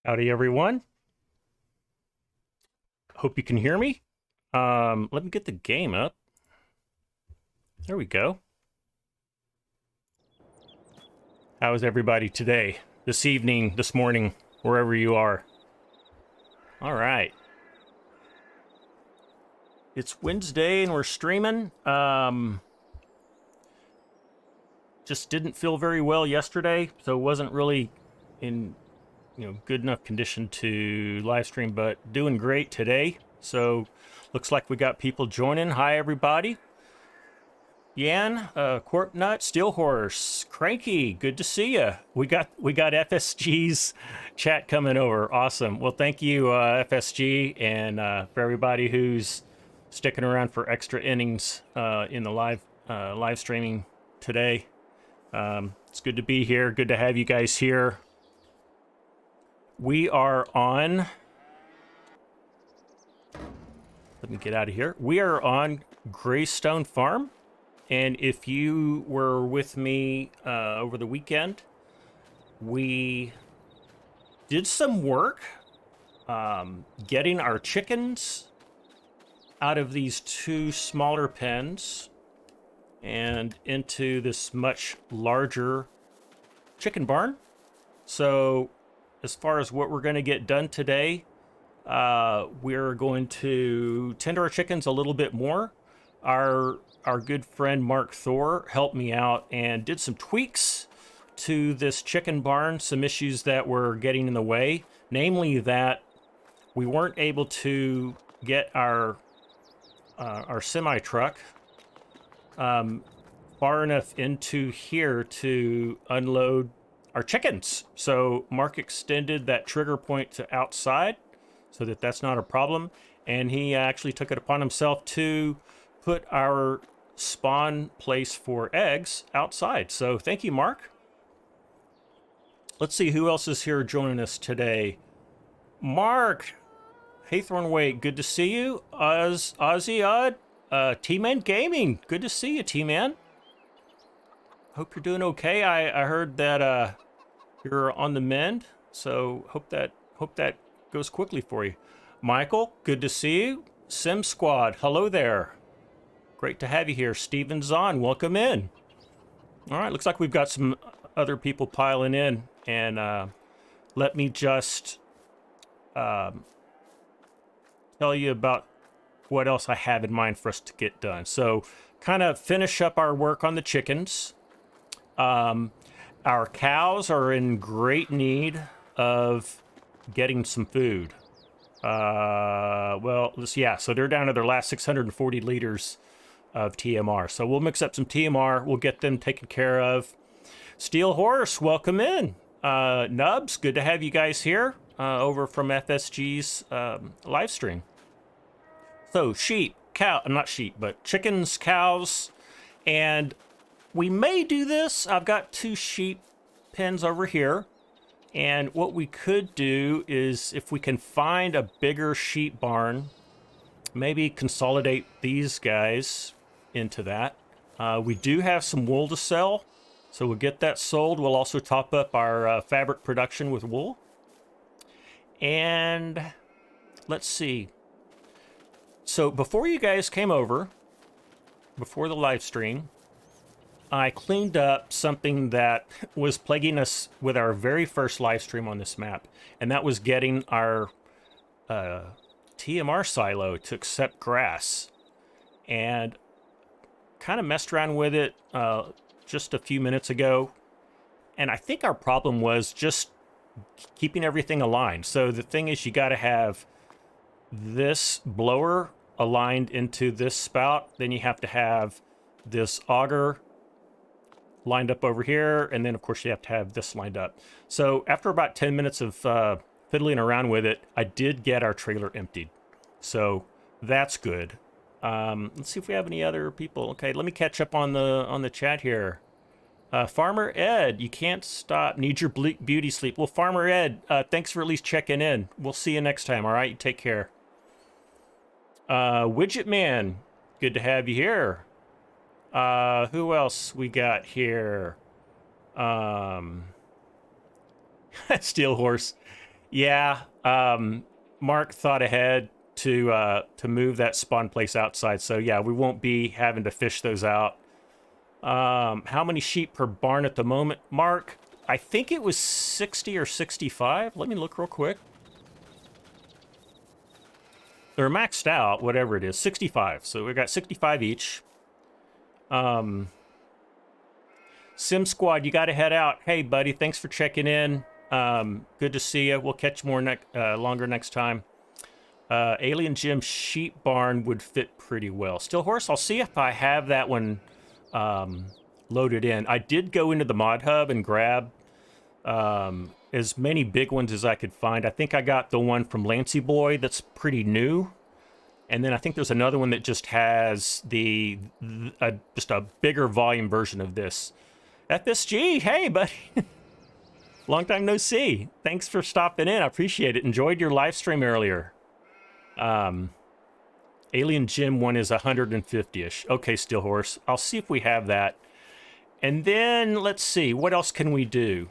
Howdy, everyone. Hope you can hear me. Let me get the game up. There we go. How is everybody today, this evening, this morning, wherever you are? All right. It's Wednesday and we're streaming. Just didn't feel very well yesterday, so wasn't really in good enough condition to live stream, but doing great today. So looks like we got people joining. Hi everybody. Yan, Corp Nut, Steel Horse, Cranky, good to see you. We got FSG's chat coming over. Awesome. Well, thank you, FSG, and for everybody who's sticking around for extra innings in the live streaming today. It's good to be here. Good to have you guys here. We are on. Let me get out of here. We are on Graystone Farm. And if you were with me over the weekend, we did some work getting our chickens out of these two smaller pens and into this much larger chicken barn. So as far as what we're going to get done today, we're going to tend our chickens a little bit more. Our good friend Mark Thor helped me out and did some tweaks to this chicken barn, some issues that were getting in the way, namely that we weren't able to get our semi truck far enough into here to unload our chickens. So Mark extended that trigger point to outside so that that's not a problem, and he actually took it upon himself to put our spawn place for eggs outside. So thank you, Mark. Let's see who else is here joining us today. Mark Haythornway, good to see you. Ozzy Odd, T-Man Gaming, good to see you, T-Man. Hope you're doing okay. I heard that you're on the mend, so hope that goes quickly for you. Michael, good to see you. Sim Squad, hello there. Great to have you here. Steven Zahn, welcome in. All right, looks like we've got some other people piling in, and let me just tell you about what else I have in mind for us to get done. So kind of finish up our work on the chickens. Our cows are in great need of getting some food. So they're down to their last 640 liters of TMR. So we'll mix up some TMR. We'll get them taken care of. Steel Horse, welcome in. Nubs, good to have you guys here over from FSG's live stream. So not sheep, but chickens, cows, and we may do this. I've got two sheep pens over here. And what we could do is, if we can find a bigger sheep barn, maybe consolidate these guys into that. We do have some wool to sell, so we'll get that sold. We'll also top up our fabric production with wool. And let's see. So before you guys came over, before the live stream, I cleaned up something that was plaguing us with our very first live stream on this map, and that was getting our TMR silo to accept grass. And kind of messed around with it just a few minutes ago, and I think our problem was just keeping everything aligned. So the thing is, you got to have this blower aligned into this spout, then you have to have this auger lined up over here, and then of course you have to have this lined up. So after about 10 minutes of fiddling around with it, I did get our trailer emptied, so that's good. Let's see if we have any other people. Okay, let me catch up on the chat here. Farmer Ed, you can't stop, need your beauty sleep. Well, Farmer Ed, thanks for at least checking in. We'll see you next time. All right, you take care. Widget Man, good to have you here. Who else we got here? Steel Horse. Yeah, Mark thought ahead to move that spawn place outside. So yeah, we won't be having to fish those out. How many sheep per barn at the moment, Mark? I think it was 60 or 65. Let me look real quick. They're maxed out, whatever it is, 65. So we've got 65 each. Sim Squad, you got to head out. Hey, buddy, thanks for checking in. Good to see you. We'll catch more longer next time. Alien Jim sheep barn would fit pretty well. Still Horse, I'll see if I have that one loaded in. I did go into the mod hub and grab as many big ones as I could find. I think I got the one from Lancy Boy that's pretty new. And then I think there's another one that just has just a bigger volume version of this. FSG, hey, buddy. Long time no see. Thanks for stopping in. I appreciate it. Enjoyed your live stream earlier. Alien Jim one is 150-ish. Okay, Steel Horse. I'll see if we have that. And then, let's see. What else can we do?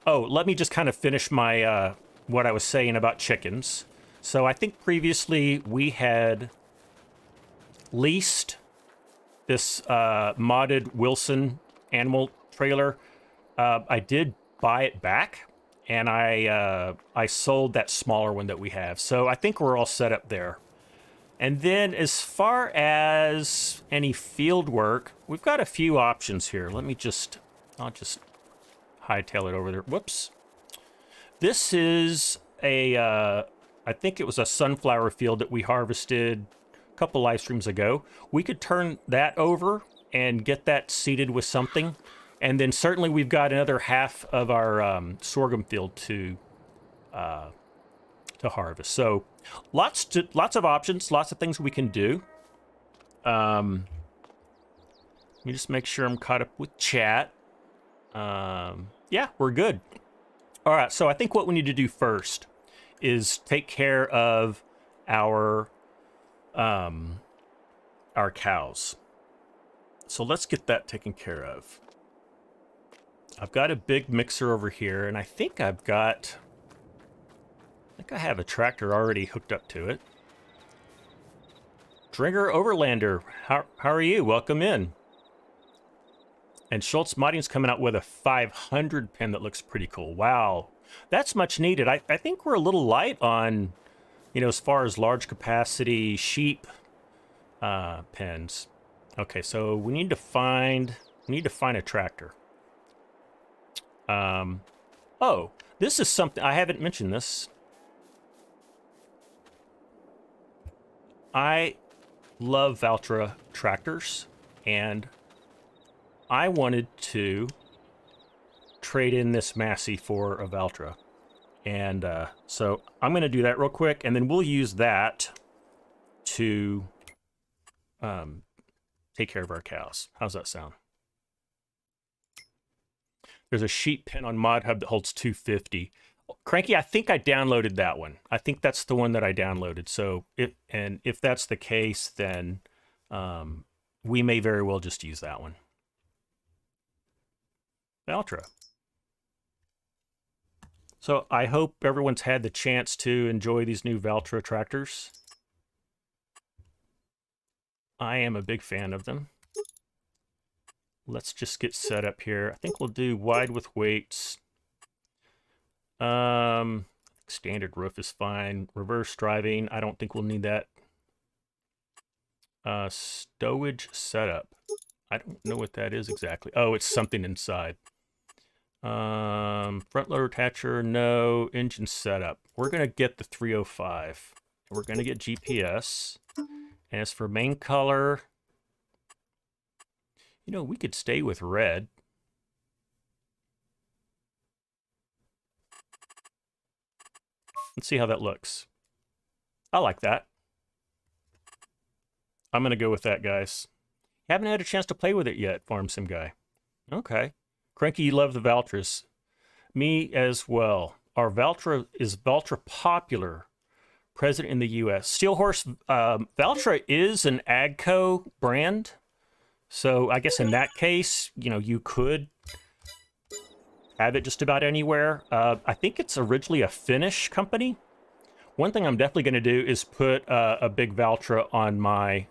Oh, let me just kind of finish my what I was saying about chickens. So I think previously we had leased this modded Wilson animal trailer. I did buy it back, and I sold that smaller one that we have. So I think we're all set up there. And then as far as any field work, we've got a few options here. I'll just hightail it over there. Whoops. This is I think it was a sunflower field that we harvested a couple live streams ago. We could turn that over and get that seeded with something. And then certainly we've got another half of our sorghum field to harvest. So lots of options, lots of things we can do. Let me just make sure I'm caught up with chat. Yeah, we're good. All right, so I think what we need to do first is take care of our cows. So let's get that taken care of. I've got a big mixer over here, and I think I have a tractor already hooked up to it. Dringer Overlander, how are you? Welcome in. And Schultz Modding's coming out with a 500 pen that looks pretty cool. Wow, that's much needed. I think we're a little light on, as far as large capacity sheep pens. Okay, so we need to find a tractor. Oh, this is something I haven't mentioned this. I love Valtra tractors, and I wanted to trade in this Massey for a Valtra. And so I'm going to do that real quick, and then we'll use that to take care of our cows. How's that sound? There's a sheep pen on Mod Hub that holds 250. Cranky, I think I downloaded that one. I think that's the one that I downloaded. So if that's the case, then we may very well just use that one. Valtra. So I hope everyone's had the chance to enjoy these new Valtra tractors. I am a big fan of them. Let's just get set up here. I think we'll do wide with weights. Standard roof is fine. Reverse driving, I don't think we'll need that. Stowage setup. I don't know what that is exactly. Oh, it's something inside. Front loader attacher, no. Engine setup. We're gonna get the 305. We're gonna get GPS. And as for main color, we could stay with red. Let's see how that looks. I like that. I'm going to go with that, guys. Haven't had a chance to play with it yet, Farm Sim Guy. Okay. Cranky, you love the Valtras. Me as well. Is Valtra popular? Present in the U.S. Steelhorse, Valtra is an AGCO brand. So I guess in that case, you could have it just about anywhere. I think it's originally a Finnish company. One thing I'm definitely going to do is put a big Valtra on my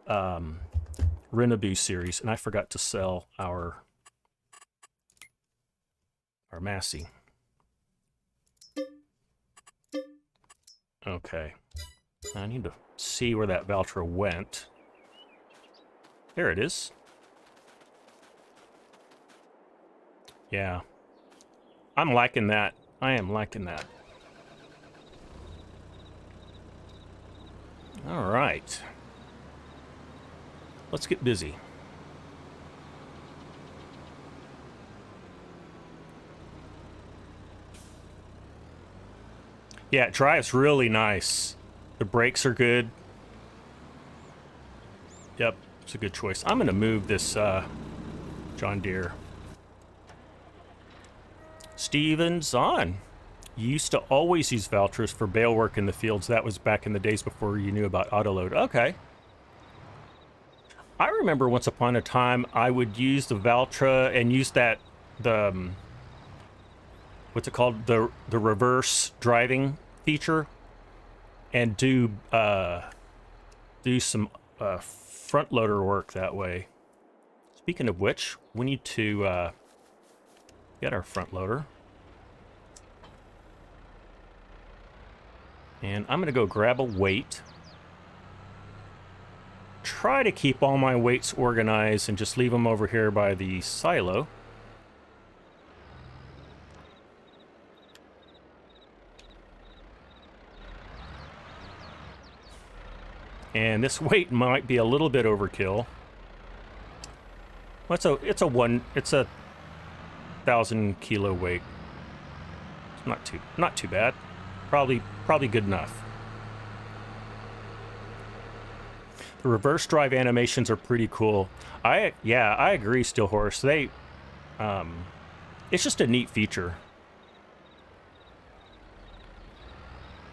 Renabu series, and I forgot to sell our Massey. Okay, I need to see where that Valtra went. There it is. Yeah, I'm liking that. I am liking that. All right, let's get busy. Yeah, it drives really nice. The brakes are good. Yep, it's a good choice. I'm going to move this John Deere. Steven Zahn. You used to always use Valtras for bale work in the fields. That was back in the days before you knew about autoload. Okay. I remember once upon a time I would use the Valtra and use that, what's it called, the reverse driving feature, and do some front loader work that way. Speaking of which, we need to get our front loader, and I'm gonna go grab a weight. Try to keep all my weights organized and just leave them over here by the silo. And this weight might be a little bit overkill. Well, it's a 1,000 kilo weight. It's not too bad. Probably good enough. The reverse drive animations are pretty cool. I agree, Steelhorse. They it's just a neat feature.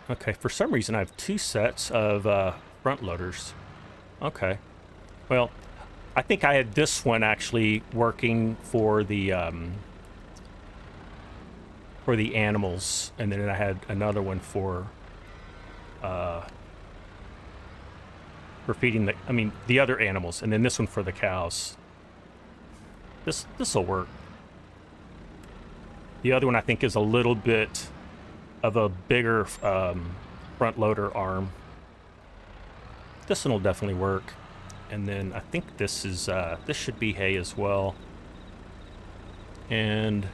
Okay, for some reason I have two sets of front loaders. Okay. Well, I think I had this one actually working for the animals, and then I had another one for feeding the other animals, and then this one for the cows. This'll work. The other one I think is a little bit of a bigger front loader arm. This one will definitely work. And then I think this is this should be hay as well. And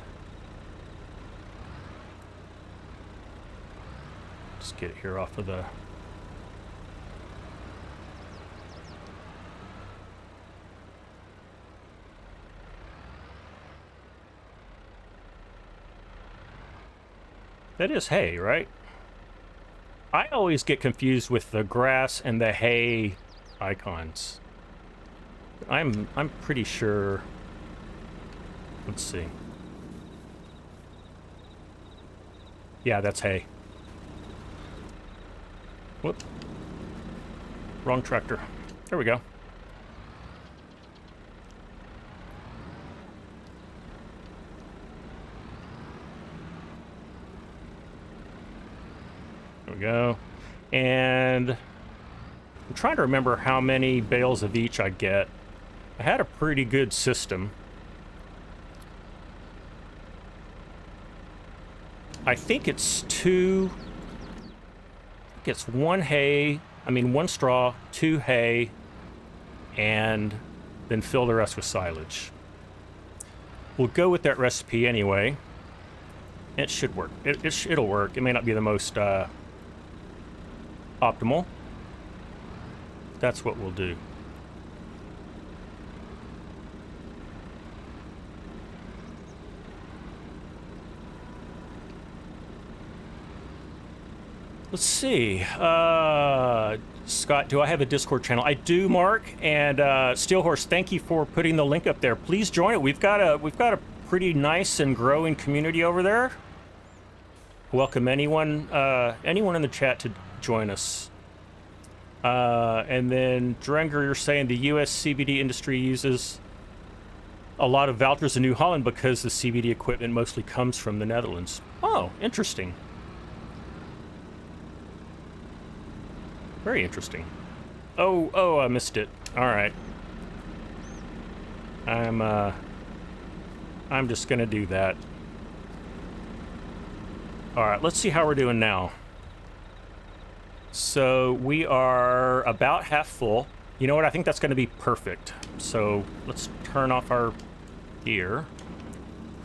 just get it here off of the that is hay, right? I always get confused with the grass and the hay icons. I'm pretty sure. Let's see. Yeah, that's hay. Whoop. Wrong tractor. There we go. There we go. And I'm trying to remember how many bales of each I get. I had a pretty good system. I think it's one straw, 2 hay, and then fill the rest with silage. We'll go with that recipe anyway. It should work. It'll work. It may not be the most optimal. That's what we'll do. Let's see. Scott, do I have a Discord channel? I do, Mark. And Steelhorse, thank you for putting the link up there. Please join it. We've got a pretty nice and growing community over there. Welcome anyone in the chat to join us. And then Drenger, you're saying the U.S. CBD industry uses a lot of vouchers in New Holland because the CBD equipment mostly comes from the Netherlands. Oh, interesting. Very interesting. Oh, I missed it. All right. I'm just gonna do that. All right, let's see how we're doing now. So we are about half full. You know what? I think that's gonna be perfect. So let's turn off our gear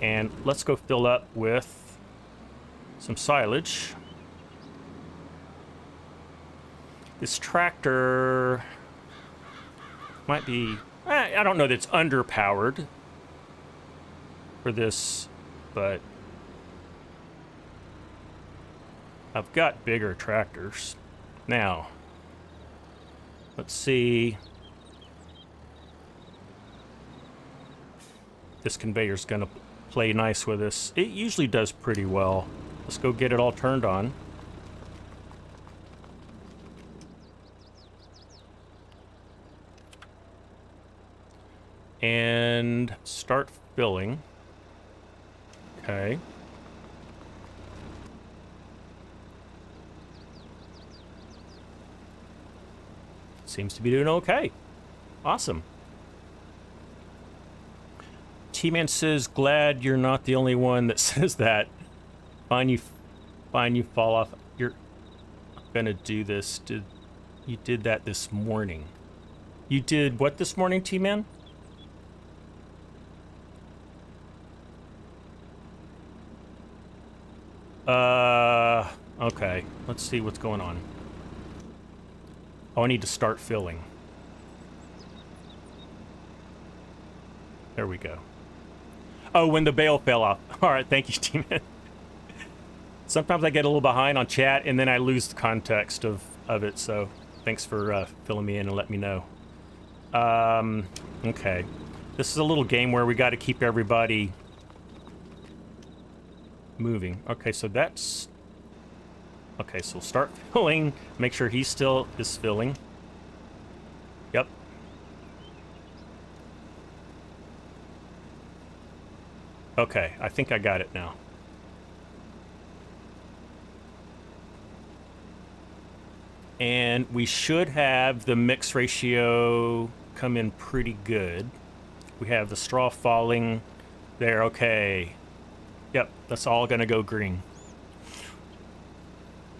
and let's go fill up with some silage. This tractor might be, I don't know that it's underpowered for this, but I've got bigger tractors. Now, let's see. This conveyor's gonna play nice with us. It usually does pretty well. Let's go get it all turned on. And start filling. Okay. Seems to be doing okay. Awesome. T-Man says, glad you're not the only one that says that. Fine, you fall off. You're gonna do this. You did that this morning. You did what this morning, T-Man? Okay. Let's see what's going on. Oh, I need to start filling. There we go. Oh, when the bale fell off. All right, thank you, T-Man. Sometimes I get a little behind on chat, and then I lose the context of it, so thanks for filling me in and letting me know. Okay. This is a little game where we got to keep everybody moving. Okay, so that's... Okay, so we'll start filling. Make sure he still is filling. Yep. Okay, I think I got it now. And we should have the mix ratio come in pretty good. We have the straw falling there. Okay. Yep, that's all gonna go green.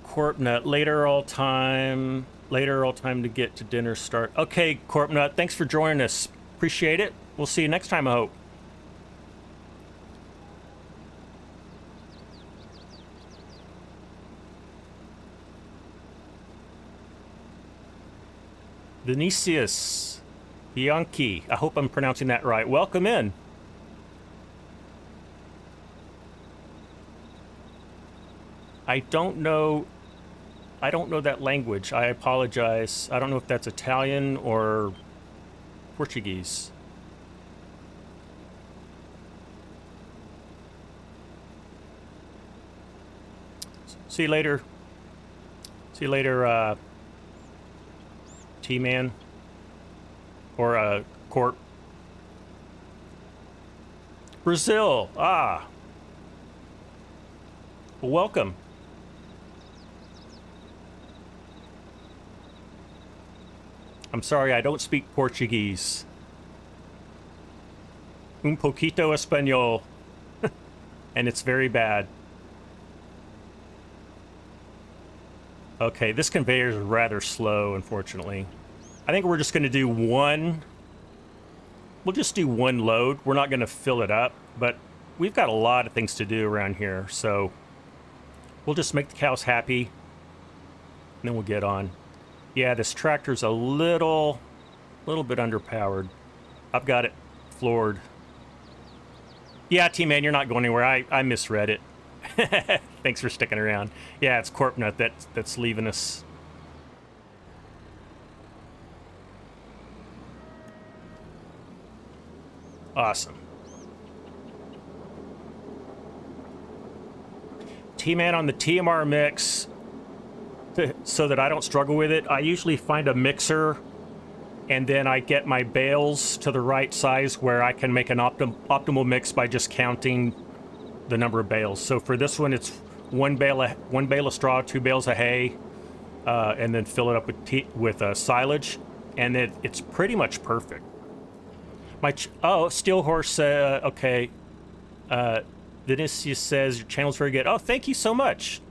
Corpnut, later all time to get to dinner start. Okay, Corpnut, thanks for joining us. Appreciate it. We'll see you next time, I hope. Vinicius Bianchi, I hope I'm pronouncing that right. Welcome in. I don't know that language. I apologize. I don't know if that's Italian or Portuguese. See you later. See you later, T-Man. Or, Corp. Brazil. Ah. Well, welcome. I'm sorry, I don't speak Portuguese. Un poquito español. And it's very bad. Okay, this conveyor is rather slow, unfortunately. I think we're just going to do one. We'll just do one load. We're not going to fill it up, but we've got a lot of things to do around here, so we'll just make the cows happy, and then we'll get on. Yeah, this tractor's a little bit underpowered. I've got it floored. Yeah, T-Man, you're not going anywhere. I misread it. Thanks for sticking around. Yeah, it's Corpnut that's leaving us. Awesome. T-Man on the TMR mix, so that I don't struggle with it, I usually find a mixer and then I get my bales to the right size where I can make an optimal mix by just counting the number of bales. So for this one, it's one bale of straw, 2 bales of hay, and then fill it up with silage, and it's pretty much perfect. Steel Horse, okay. Vinicius says your channel's very good. Oh, thank you so much.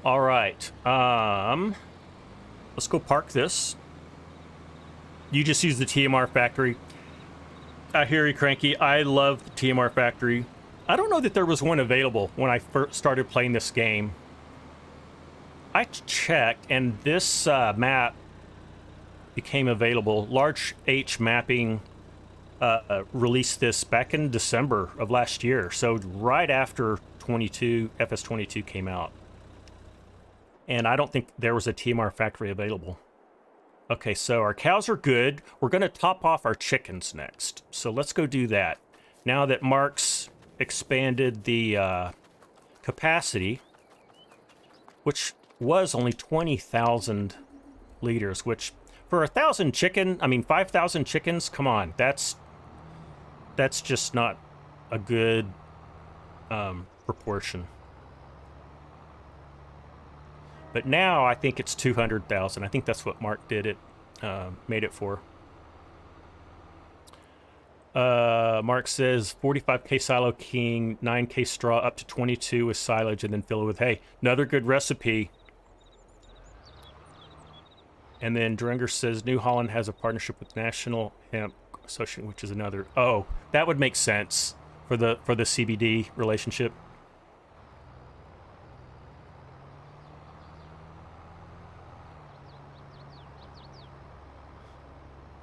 All right. Let's go park this. You just use the TMR factory. I hear you, Cranky. I love the TMR factory. I don't know that there was one available when I first started playing this game. I checked, and this map became available. Large H Mapping released this back in December of last year, so right after FS22 came out. And I don't think there was a TMR factory available. Okay, so our cows are good. We're going to top off our chickens next. So let's go do that. Now that Mark's expanded the capacity, which was only 20,000 liters, which for 5,000 chickens, come on, that's just not a good proportion. But now I think it's 200,000. I think that's what Mark made it for. Mark says 45k silo king, 9k straw, up to 22 with silage, and then fill it with hay. Another good recipe. And then Drenger says New Holland has a partnership with National Hemp Association, which is another. Oh, that would make sense for the CBD relationship.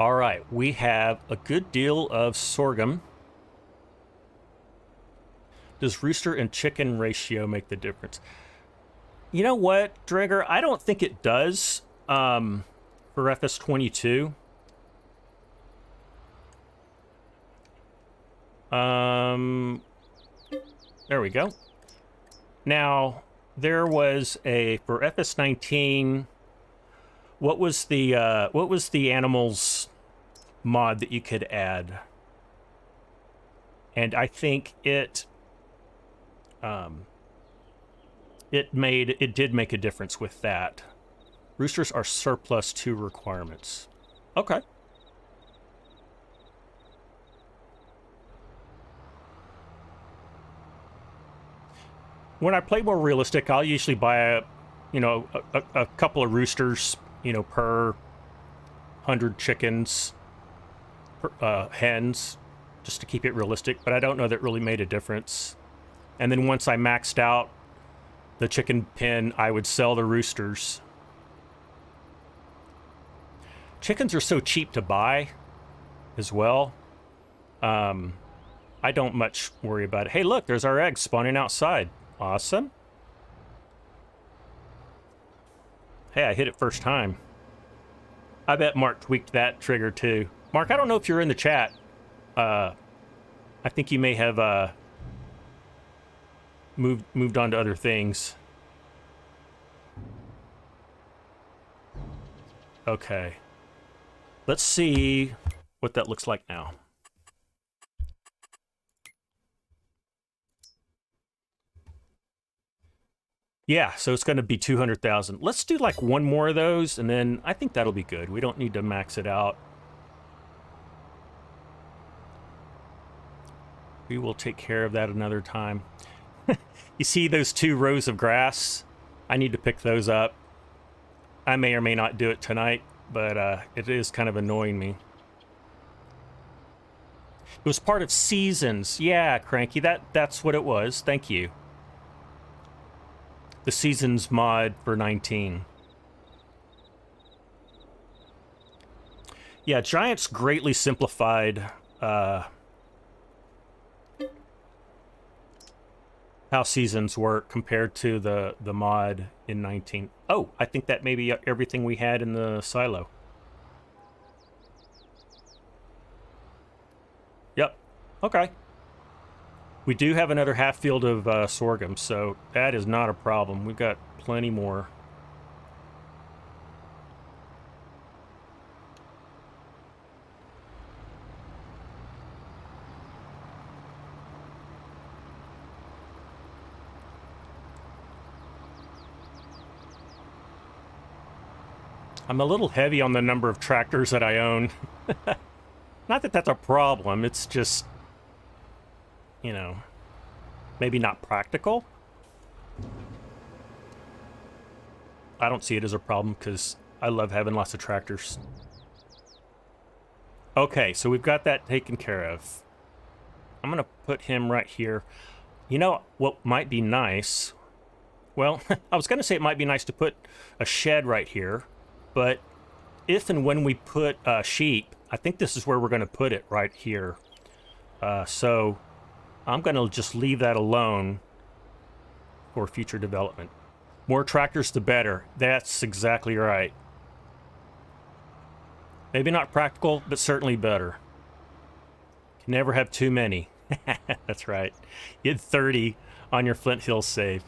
All right, we have a good deal of sorghum. Does rooster and chicken ratio make the difference? You know what, Dreger? I don't think it does for FS22. There we go. Now, there was for FS19, what was the animals mod that you could add? And I think it did make a difference with that. Roosters are surplus to requirements. Okay. When I play more realistic, I'll usually buy a couple of roosters, per 100 chickens, hens, just to keep it realistic. But I don't know that really made a difference. And then once I maxed out the chicken pen, I would sell the roosters. Chickens are so cheap to buy as well. I don't much worry about it. Hey, look, there's our eggs spawning outside. Awesome. Hey, I hit it first time. I bet Mark tweaked that trigger too. Mark, I don't know if you're in the chat. I think you may have moved on to other things. Okay. Let's see what that looks like now. Yeah, so it's going to be 200,000. Let's do like one more of those, and then I think that'll be good. We don't need to max it out. We will take care of that another time. You see those 2 rows of grass? I need to pick those up. I may or may not do it tonight, but it is kind of annoying me. It was part of Seasons. Yeah, Cranky, that's what it was. Thank you. The Seasons mod for 19. Yeah, Giants greatly simplified how Seasons work compared to the mod in 19. Oh, I think that may be everything we had in the silo. Yep. Okay. We do have another half field of sorghum, so that is not a problem. We've got plenty more. I'm a little heavy on the number of tractors that I own. Not that that's a problem, it's just, you know, maybe not practical. I don't see it as a problem because I love having lots of tractors. Okay, so we've got that taken care of. I'm gonna put him right here. You know what might be nice? Well, I was gonna say it might be nice to put a shed right here, but if and when we put sheep, I think this is where we're gonna put it, right here. So I'm gonna just leave that alone for future development. More tractors, the better. That's exactly right. Maybe not practical, but certainly better. Can never have too many. That's right. You had 30 on your Flint Hills save.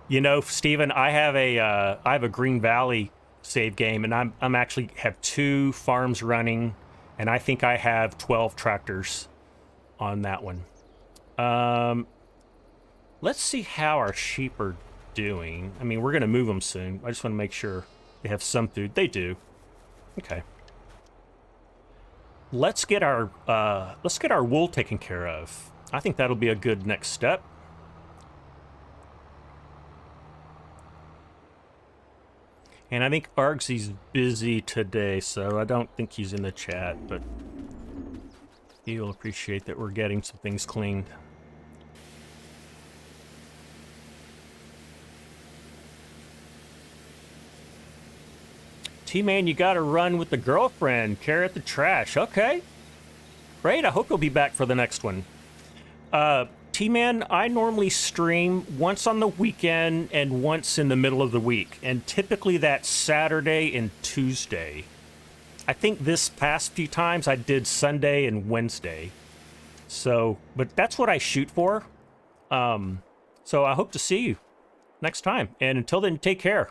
You know, Steven, I have a Green Valley save game, and I'm actually have 2 farms running, and I think I have 12 tractors on that one. Let's see how our sheep are doing. I mean, we're gonna move them soon. I just want to make sure they have some food. They do. Okay. Let's get our wool taken care of. I think that'll be a good next step. And I think Argsy's busy today, so I don't think he's in the chat, but he'll appreciate that we're getting some things cleaned. T-Man, you gotta run with the girlfriend. Carrot the trash. Okay. Great, I hope you'll be back for the next one. T-Man, I normally stream once on the weekend and once in the middle of the week. And typically that's Saturday and Tuesday. I think this past few times I did Sunday and Wednesday. So, but that's what I shoot for. So I hope to see you next time. And until then, take care.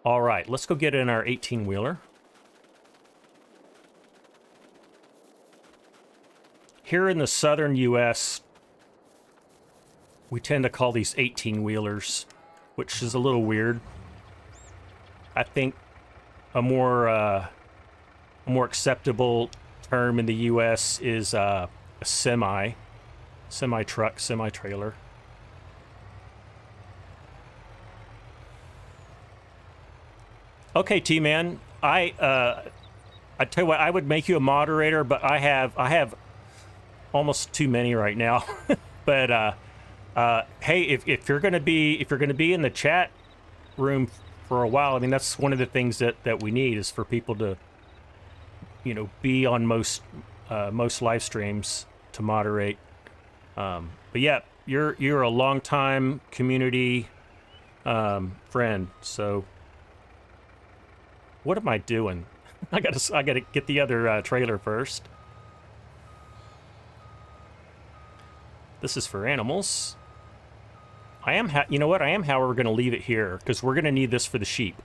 All right, let's go get in our 18-wheeler. Here in the southern U.S., we tend to call these 18-wheelers, which is a little weird. I think a more acceptable term in the U.S. is a semi-truck, semi-trailer. Okay, T-Man, I tell you what, I would make you a moderator, but I have almost too many right now. But hey, if you're gonna be in the chat room for a while, I mean, that's one of the things that we need is for people to, you know, be on most live streams to moderate. But yeah, you're a longtime community friend, so. What am I doing? I gotta get the other trailer first. This is for animals. You know what? I am, however, going to leave it here because we're going to need this for the sheep.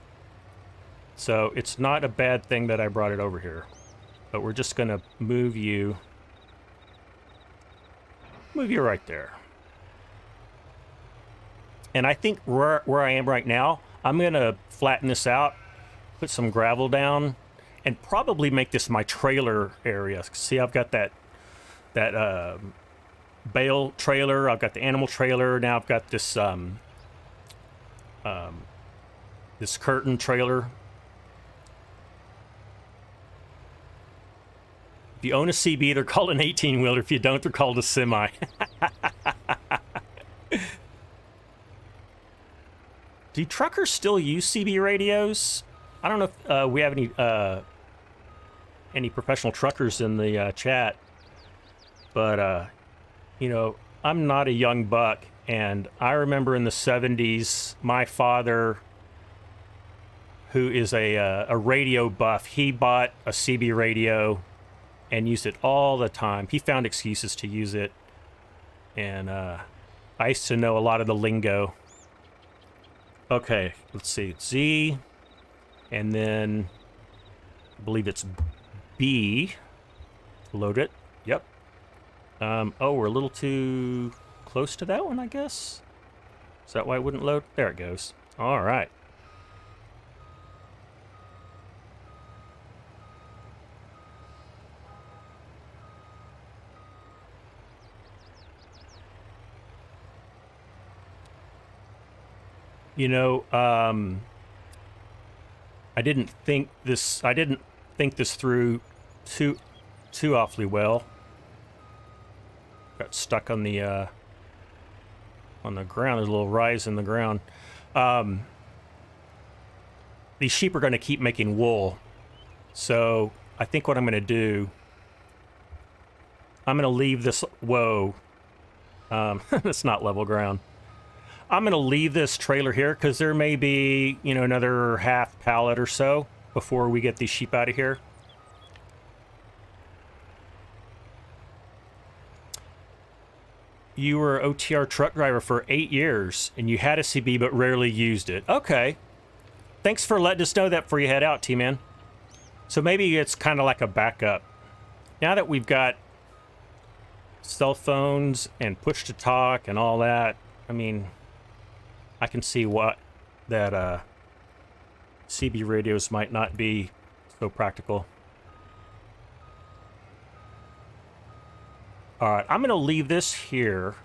So it's not a bad thing that I brought it over here, but we're just going to move you right there. And I think where I am right now, I'm going to flatten this out, put some gravel down, and probably make this my trailer area. See, I've got that bale trailer, I've got the animal trailer, now I've got this this curtain trailer. If you own a CB, they're called an 18-wheeler. If you don't, they're called a semi. Do truckers still use CB radios? I don't know if we have any professional truckers in the chat, but you know, I'm not a young buck, and I remember in the 70s, my father, who is a radio buff, he bought a CB radio and used it all the time. He found excuses to use it, And I used to know a lot of the lingo. Okay, let's see. Z, and then I believe it's B. Load it. Yep. Oh, we're a little too close to that one, I guess. Is that why it wouldn't load? There it goes. All right. You know, I didn't think this through too awfully well. Got stuck on the ground. There's a little rise in the ground. These sheep are going to keep making wool, so I think what I'm going to do, I'm going to leave this. Whoa, it's not level ground. I'm going to leave this trailer here because there may be, you know, another half pallet or so before we get these sheep out of here. You were an OTR truck driver for 8 years and you had a CB but rarely used it. Okay. Thanks for letting us know that before you head out, T-Man. So maybe it's kind of like a backup. Now that we've got cell phones and push to talk and all that, I mean, I can see what that CB radios might not be so practical. All right, I'm going to leave this here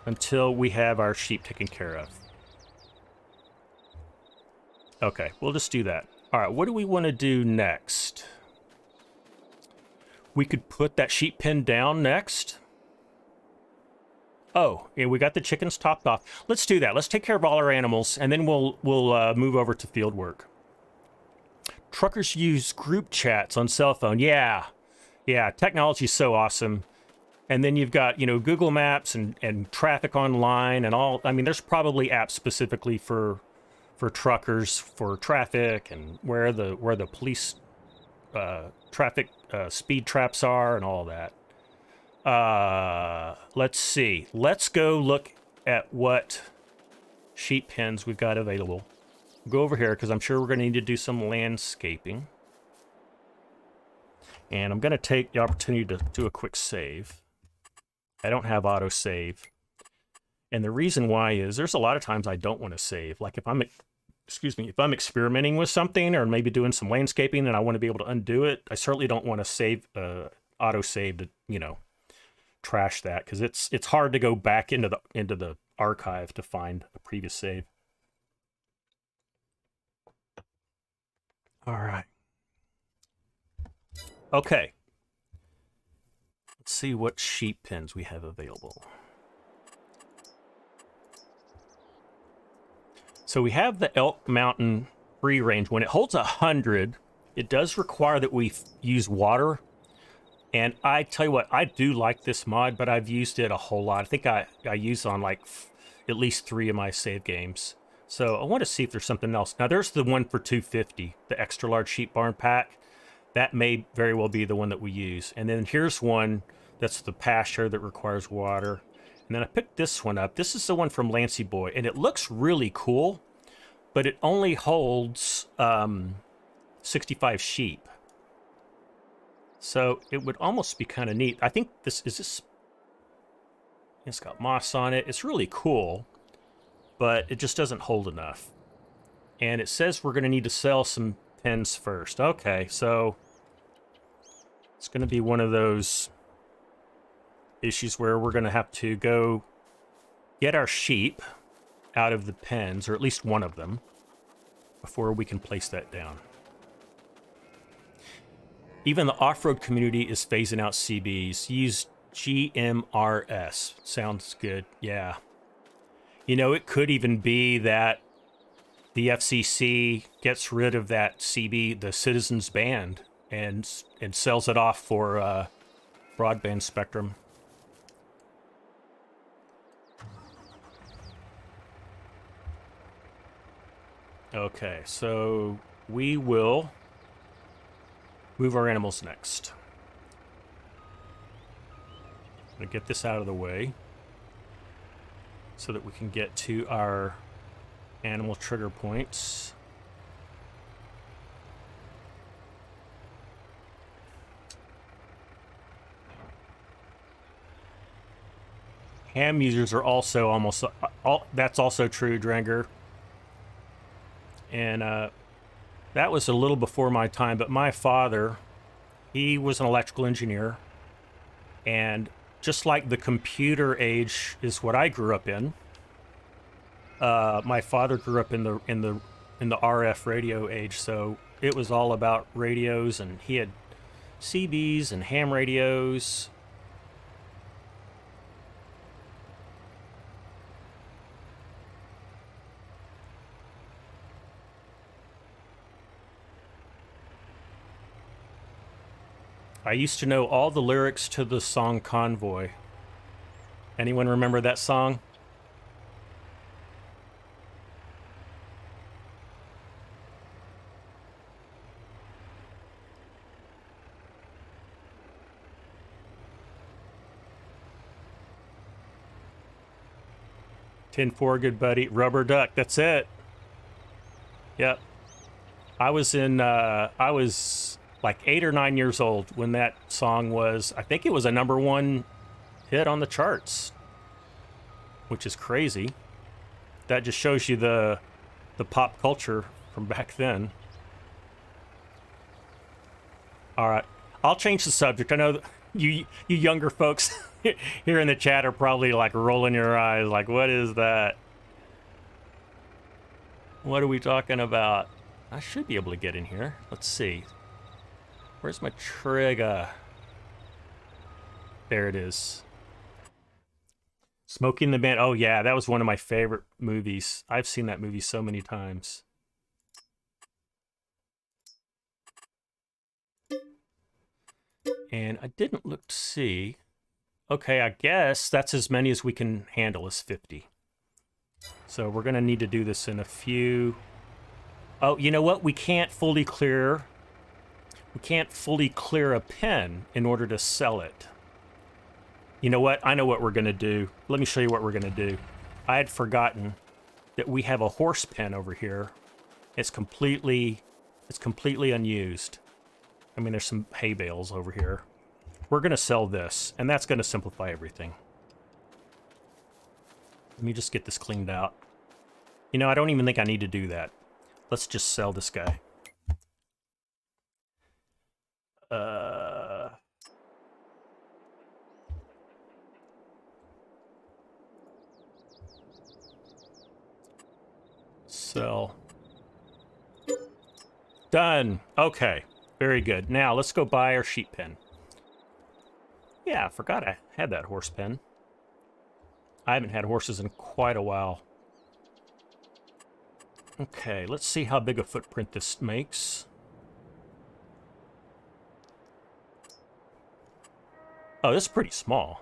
until we have our sheep taken care of. Okay, we'll just do that. All right, what do we want to do next? We could put that sheep pen down next. Oh, yeah, we got the chickens topped off. Let's do that. Let's take care of all our animals, and then we'll move over to field work. Truckers use group chats on cell phone. Yeah, technology's so awesome. And then you've got, you know, Google Maps and traffic online and all. I mean, there's probably apps specifically for truckers, for traffic, and where the police traffic speed traps are and all that. Let's see. Let's go look at what sheep pens we've got available. We'll go over here because I'm sure we're going to need to do some landscaping. And I'm going to take the opportunity to do a quick save. I don't have auto save. And the reason why is there's a lot of times I don't want to save. Like if I'm experimenting with something or maybe doing some landscaping and I want to be able to undo it, I certainly don't want to save auto save to, you know, trash that, because it's hard to go back into the archive to find a previous save. All right. Okay. Let's see what sheep pens we have available. So we have the Elk Mountain free range. When it holds 100, it does require that we use water. And I tell you what, I do like this mod, but I've used it a whole lot. I think I use on like at least 3 of my save games. So I want to see if there's something else. Now there's the one for 250, the extra large sheep barn pack. That may very well be the one that we use. And then here's one that's the pasture that requires water. And then I picked this one up. This is the one from Lancy Boy, and it looks really cool, but it only holds 65 sheep. So it would almost be kind of neat. I think it's got moss on it. It's really cool, but it just doesn't hold enough. And it says we're going to need to sell some pens first. Okay, so it's going to be one of those issues where we're going to have to go get our sheep out of the pens, or at least one of them, before we can place that down. Even the off-road community is phasing out CBs. Use GMRS. Sounds good. Yeah. You know, it could even be that the FCC gets rid of that CB, the Citizens Band, and sells it off for broadband spectrum. Okay, so we will move our animals next. I'm gonna get this out of the way so that we can get to our animal trigger points. Ham users are also almost that's also true, Dranger. And that was a little before my time, but my father, he was an electrical engineer, and just like the computer age is what I grew up in, my father grew up in the RF radio age, so it was all about radios, and he had CBs and ham radios. I used to know all the lyrics to the song Convoy. Anyone remember that song? Tin 4, good buddy. Rubber Duck, that's it. Yep. I was like 8 or 9 years old when that song was, I think it was a #1 hit on the charts, which is crazy. That just shows you the pop culture from back then. All right, I'll change the subject. I know you younger folks here in the chat are probably like rolling your eyes, like, what is that? What are we talking about? I should be able to get in here. Let's see. Where's my trigger? There it is. Smokey and the Bandit. Oh yeah, that was one of my favorite movies. I've seen that movie so many times. And I didn't look to see. Okay, I guess that's as many as we can handle is 50. So we're gonna need to do this in a few. Oh, you know what? We can't fully clear a pen in order to sell it. You know what? I know what we're gonna do. Let me show you what we're gonna do. I had forgotten that we have a horse pen over here. It's completely unused. I mean, there's some hay bales over here. We're gonna sell this, and that's gonna simplify everything. Let me just get this cleaned out. You know, I don't even think I need to do that. Let's just sell this guy. Sell. Done. Okay. Very good. Now, let's go buy our sheep pen. Yeah, I forgot I had that horse pen. I haven't had horses in quite a while. Okay, let's see how big a footprint this makes. Oh, this is pretty small.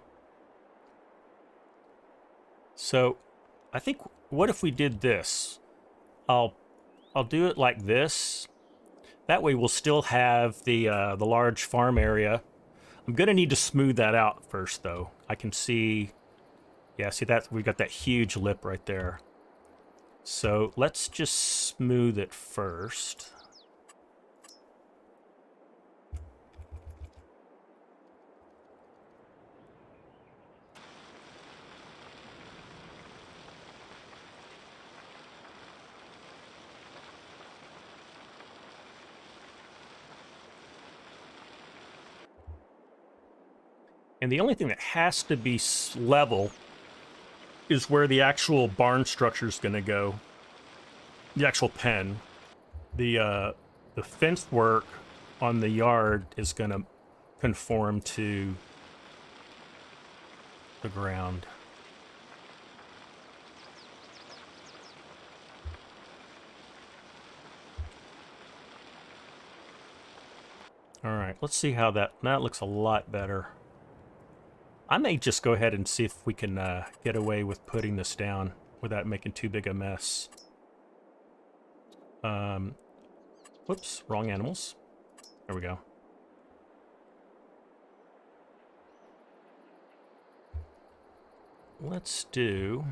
So, I think, what if we did this? I'll do it like this. That way we'll still have the large farm area. I'm gonna need to smooth that out first, though. I can see, yeah, see that we've got that huge lip right there. So let's just smooth it first. And the only thing that has to be level is where the actual barn structure is going to go. The actual pen. The fence work on the yard is going to conform to the ground. All right, let's see how that looks a lot better. I may just go ahead and see if we can get away with putting this down without making too big a mess. Whoops, wrong animals. There we go. let's do...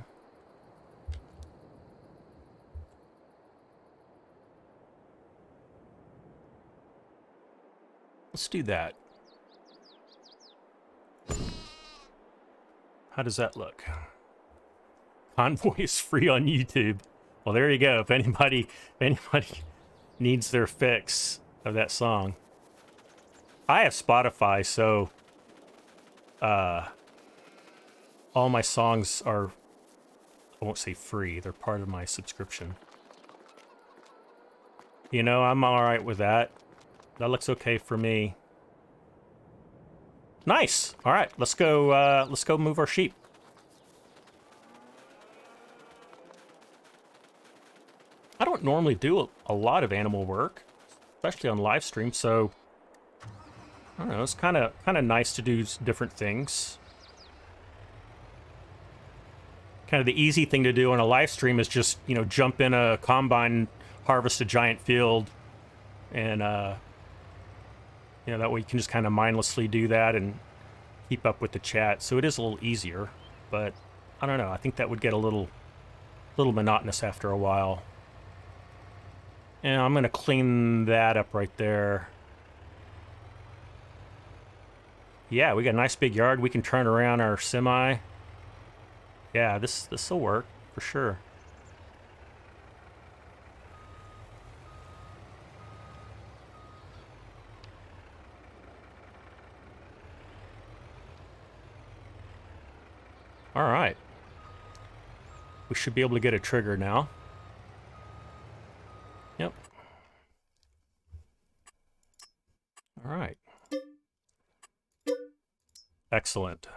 Let's do that. How does that look? Convoy is free on YouTube. Well, there you go. If anybody needs their fix of that song. I have Spotify, so all my songs are, I won't say free, they're part of my subscription. You know, I'm all right with that. That looks okay for me. Nice. All right, let's go move our sheep. I don't normally do a lot of animal work, especially on live stream, so I don't know, it's kind of nice to do different things. Kind of the easy thing to do on a live stream is just, you know, jump in a combine, harvest a giant field, and you know, that way you can just kind of mindlessly do that and keep up with the chat. So it is a little easier, but I don't know. I think that would get a little monotonous after a while. And I'm going to clean that up right there. Yeah, we got a nice big yard. We can turn around our semi. Yeah, this will work for sure. All right. We should be able to get a trigger now. Yep. All right. Excellent.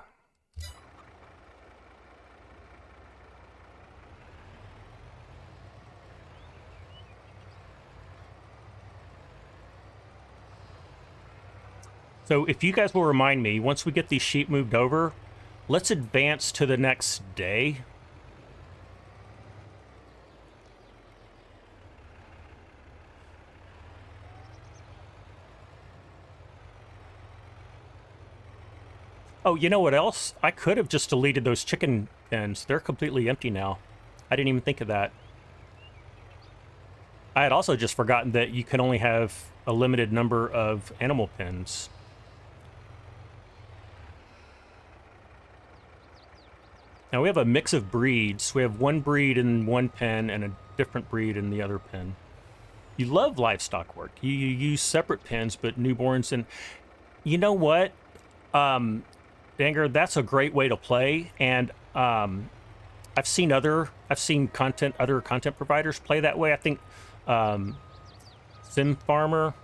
So if you guys will remind me, once we get these sheep moved over, let's advance to the next day. Oh, you know what else? I could have just deleted those chicken pens. They're completely empty now. I didn't even think of that. I had also just forgotten that you can only have a limited number of animal pens. Now we have a mix of breeds. We have one breed in one pen and a different breed in the other pen. You love livestock work. You use separate pens, but newborns, and you know what? Danger, that's a great way to play, and I've seen other content providers play that way. I think Sim Farmer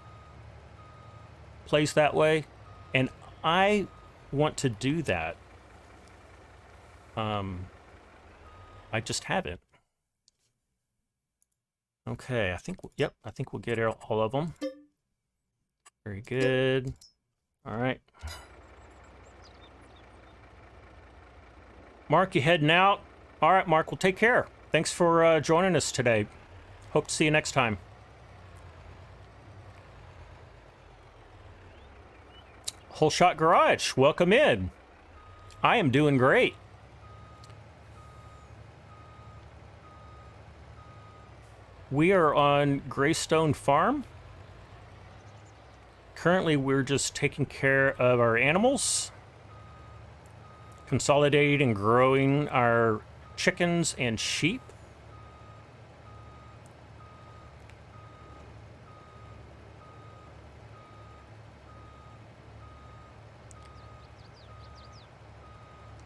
plays that way, and I want to do that. I just haven't. Okay, I think we'll get all of them. Very good. All right. Mark, you heading out? All right, Mark, well, take care. Thanks for joining us today. Hope to see you next time. Whole Shot Garage, welcome in. I am doing great. We are on Graystone Farm. Currently, we're just taking care of our animals, consolidating and growing our chickens and sheep.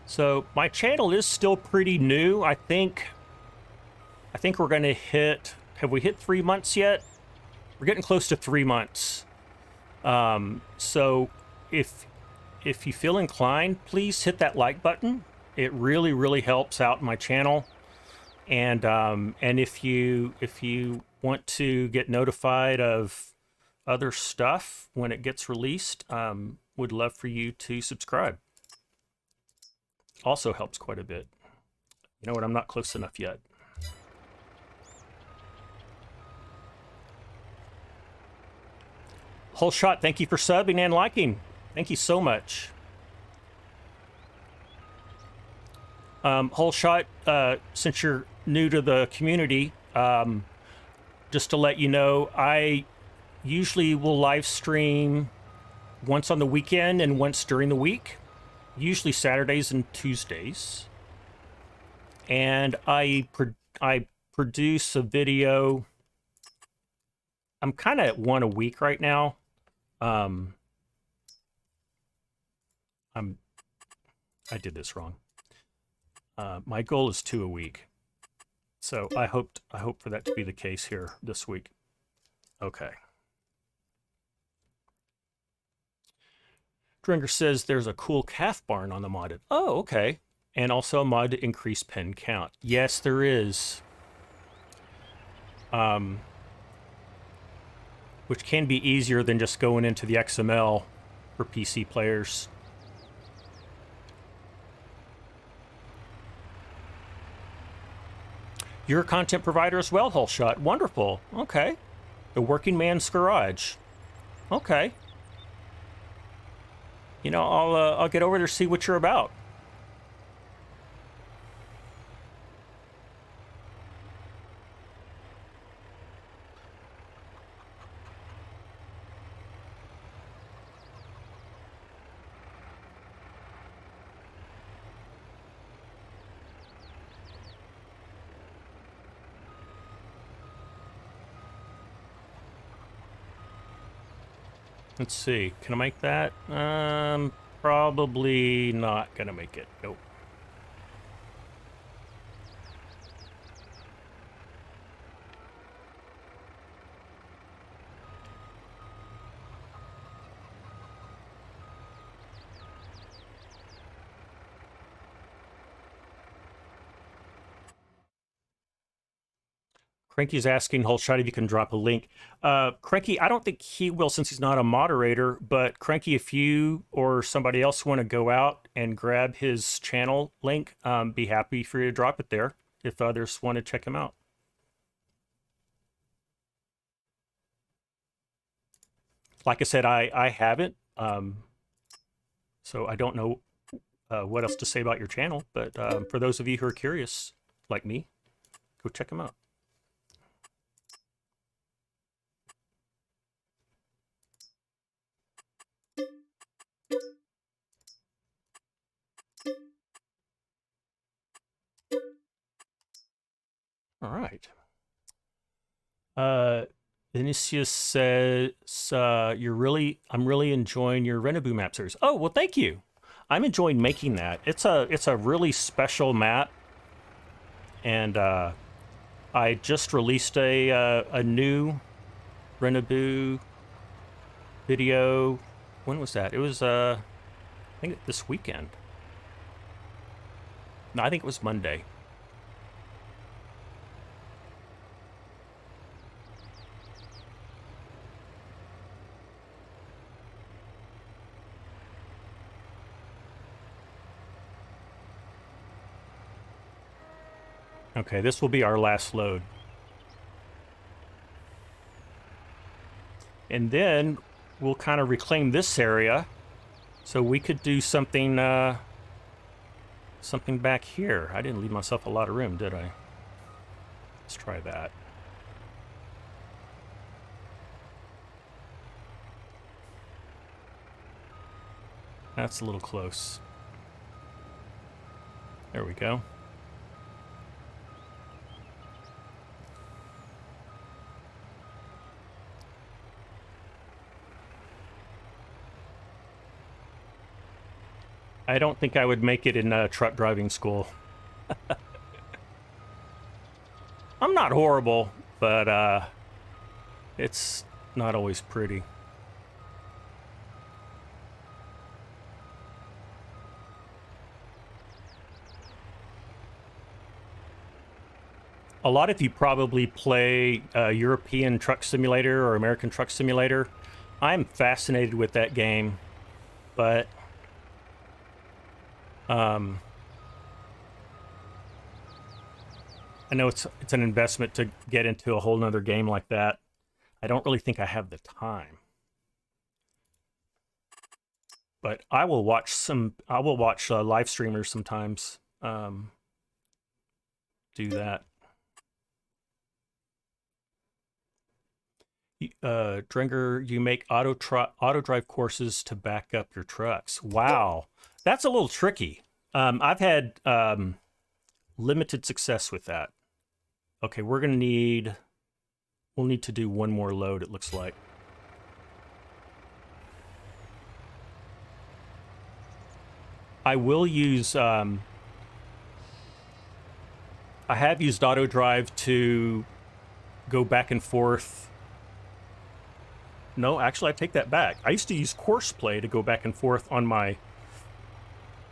So my channel is still pretty new. I think we're going to hit, have we hit 3 months yet? We're getting close to 3 months. So if you feel inclined, please hit that like button. It really, really helps out my channel. And if you want to get notified of other stuff when it gets released, would love for you to subscribe. Also helps quite a bit. You know what? I'm not close enough yet. Whole Shot, thank you for subbing and liking. Thank you so much. Whole shot, since you're new to the community, just to let you know, I usually will live stream once on the weekend and once during the week, usually Saturdays and Tuesdays. And I produce a video. I'm kind of at one a week right now. I did this wrong. My goal is 2 a week. So I hope for that to be the case here this week. Okay. Dringer says there's a cool calf barn on the modded. Oh, okay. And also a mod to increase pen count. Yes, there is. Which can be easier than just going into the XML for PC players. You're a content provider as well, Hullshot. Wonderful. Okay. The Working Man's Garage. Okay. You know, I'll get over there to see what you're about. Let's see. Can I make that? Probably not gonna make it. Nope. Cranky's asking Hullshot if you can drop a link. Cranky, I don't think he will since he's not a moderator, but Cranky, if you or somebody else want to go out and grab his channel link, be happy for you to drop it there if others want to check him out. Like I said, I haven't, so I don't know what else to say about your channel, but for those of you who are curious, like me, go check him out. All right. Vinicius says, I'm really enjoying your Renabu map series. Oh, well, thank you. I'm enjoying making that. It's a really special map. And I just released a new Renabu video. When was that? It was, I think this weekend. No, I think it was Monday. Okay, this will be our last load. And then we'll kind of reclaim this area. So we could do something something back here. I didn't leave myself a lot of room, did I? Let's try that. That's a little close. There we go. I don't think I would make it in truck driving school. I'm not horrible, but it's not always pretty. A lot of you probably play European Truck Simulator or American Truck Simulator. I'm fascinated with that game, but I know it's an investment to get into a whole nother game like that. I don't really think I have the time. But I will watch live streamers sometimes. do that. Dringer, you make auto drive courses to back up your trucks. Wow, that's a little tricky. I've had limited success with that. Okay, we'll need to do one more load, it looks like. I will use, I have used auto drive to go back and forth. No, actually, I take that back. I used to use course play to go back and forth on my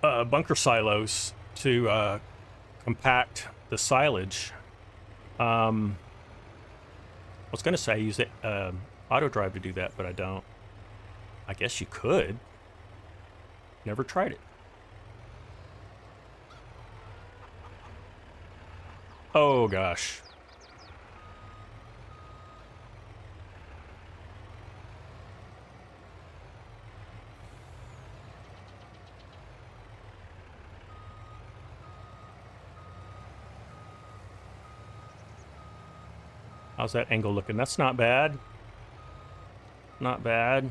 bunker silos to compact the silage. I was going to say I use it, auto drive to do that, but I don't. I guess you could. Never tried it. Oh, gosh. How's that angle looking? That's not bad. Not bad. I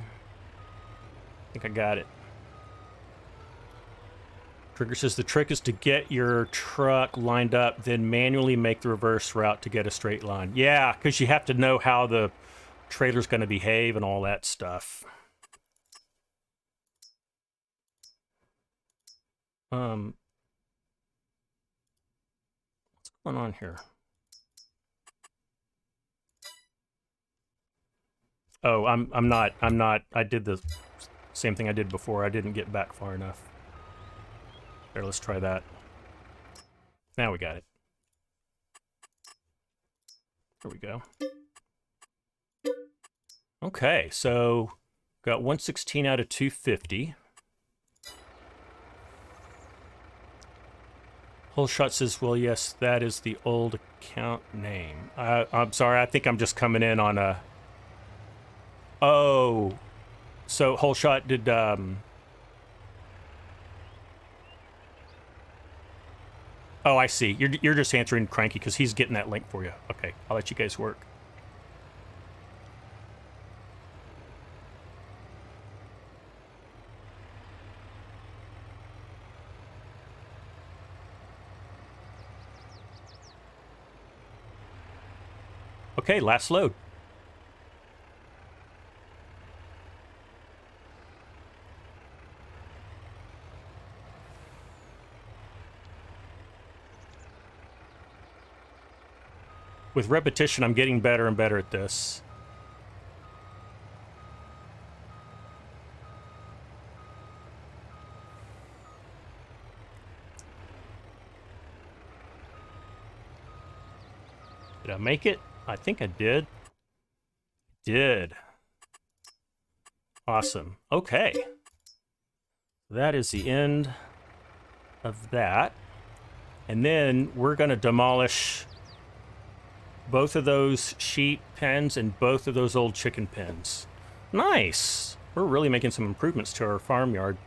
think I got it. Trigger says the trick is to get your truck lined up, then manually make the reverse route to get a straight line. Yeah, because you have to know how the trailer's going to behave and all that stuff. What's going on here? Oh, I'm not. I did the same thing I did before. I didn't get back far enough. There, let's try that. Now we got it. There we go. Okay, so got 116 out of 250. Whole shot says, well, yes, that is the old account name. I'm sorry, I think I'm just coming in on a... Oh, so Whole Shot did, Oh, I see. You're just answering Cranky because he's getting that link for you. Okay, I'll let you guys work. Okay, last load. With repetition, I'm getting better and better at this. Did I make it? I think I did. Did. Awesome. Okay. That is the end of that. And then we're going to demolish both of those sheep pens and both of those old chicken pens. Nice. We're really making some improvements to our farmyard.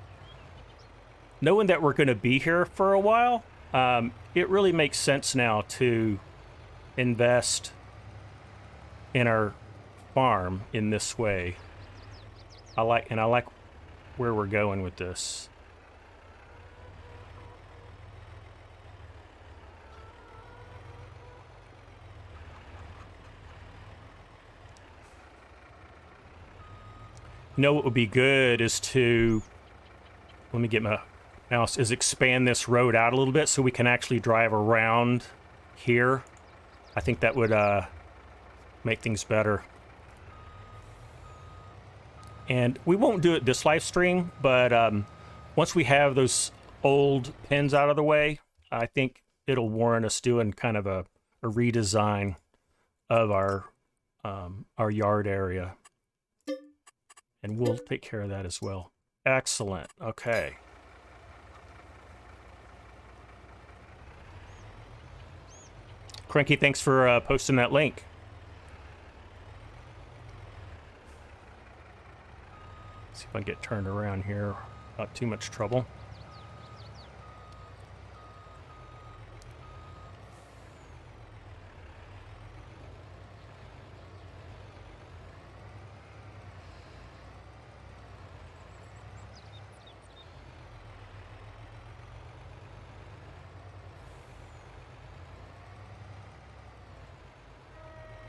Knowing that we're going to be here for a while, it really makes sense now to invest in our farm in this way. I like where we're going with this. You know what would be good is to, let me get my mouse, is expand this road out a little bit so we can actually drive around here. I think that would make things better. And we won't do it this live stream, but once we have those old pens out of the way, I think it'll warrant us doing kind of a redesign of our yard area. And we'll take care of that as well. Excellent. Okay. Cranky, thanks for posting that link. See if I can get turned around here. Not too much trouble.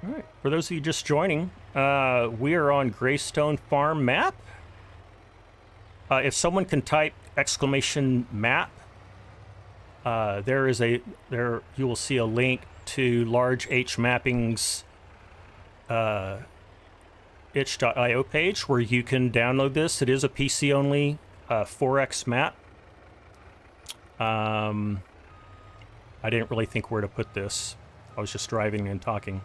All right, for those of you just joining, we are on Graystone Farm map. If someone can type !map, you will see a link to Large H Mapping's itch.io page where you can download this. It is a PC only 4x map. I didn't really think where to put this. I was just driving and talking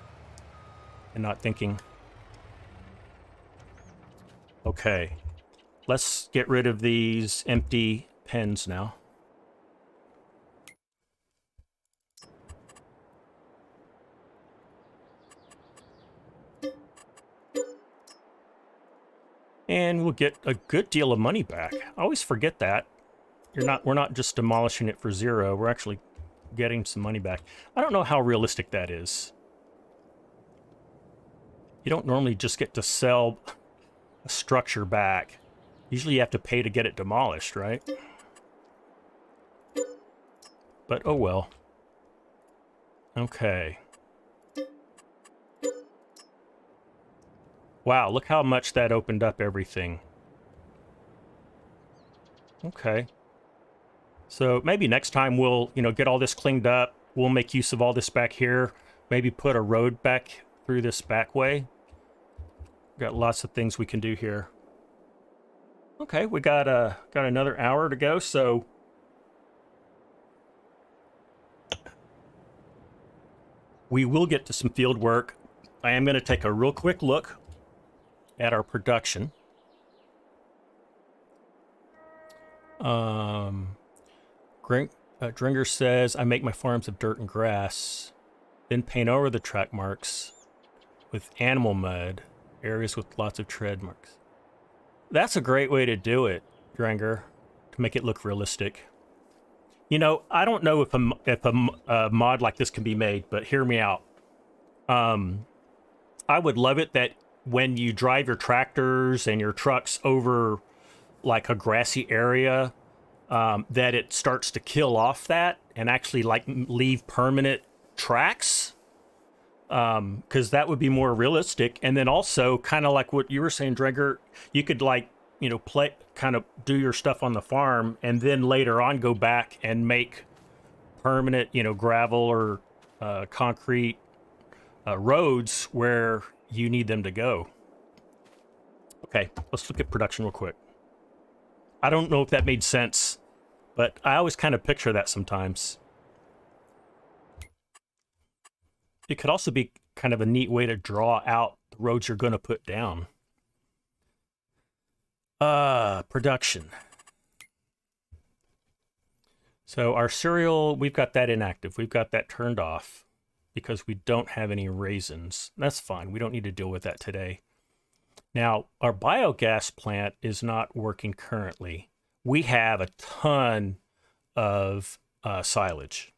and not thinking. Okay, let's get rid of these empty pens now. And we'll get a good deal of money back. I always forget that. We're not just demolishing it for zero. We're actually getting some money back. I don't know how realistic that is. You don't normally just get to sell a structure back. Usually you have to pay to get it demolished, right? But oh well. Okay. Wow, look how much that opened up everything. Okay. So maybe next time we'll, get all this cleaned up. We'll make use of all this back here. Maybe put a road back through this back way. Got lots of things we can do here. Okay, we got another hour to go, so we will get to some field work. I am going to take a real quick look at our production. Dringer says, I make my farms of dirt and grass, then paint over the track marks with animal mud, areas with lots of tread marks. That's a great way to do it, Dringer, to make it look realistic. I don't know if a mod like this can be made, but hear me out. I would love it that when you drive your tractors and your trucks over like a grassy area, that it starts to kill off that and actually like leave permanent tracks, because that would be more realistic. And then also kind of like what you were saying, Dreger, you could like, do your stuff on the farm and then later on go back and make permanent, gravel or concrete roads where you need them to go. Okay, let's look at production real quick. I don't know if that made sense, but I always kind of picture that sometimes. It could also be kind of a neat way to draw out the roads you're going to put down. Production. So our cereal, we've got that inactive. We've got that turned off because we don't have any raisins. That's fine. We don't need to deal with that today. Now, our biogas plant is not working currently. We have a ton of silage.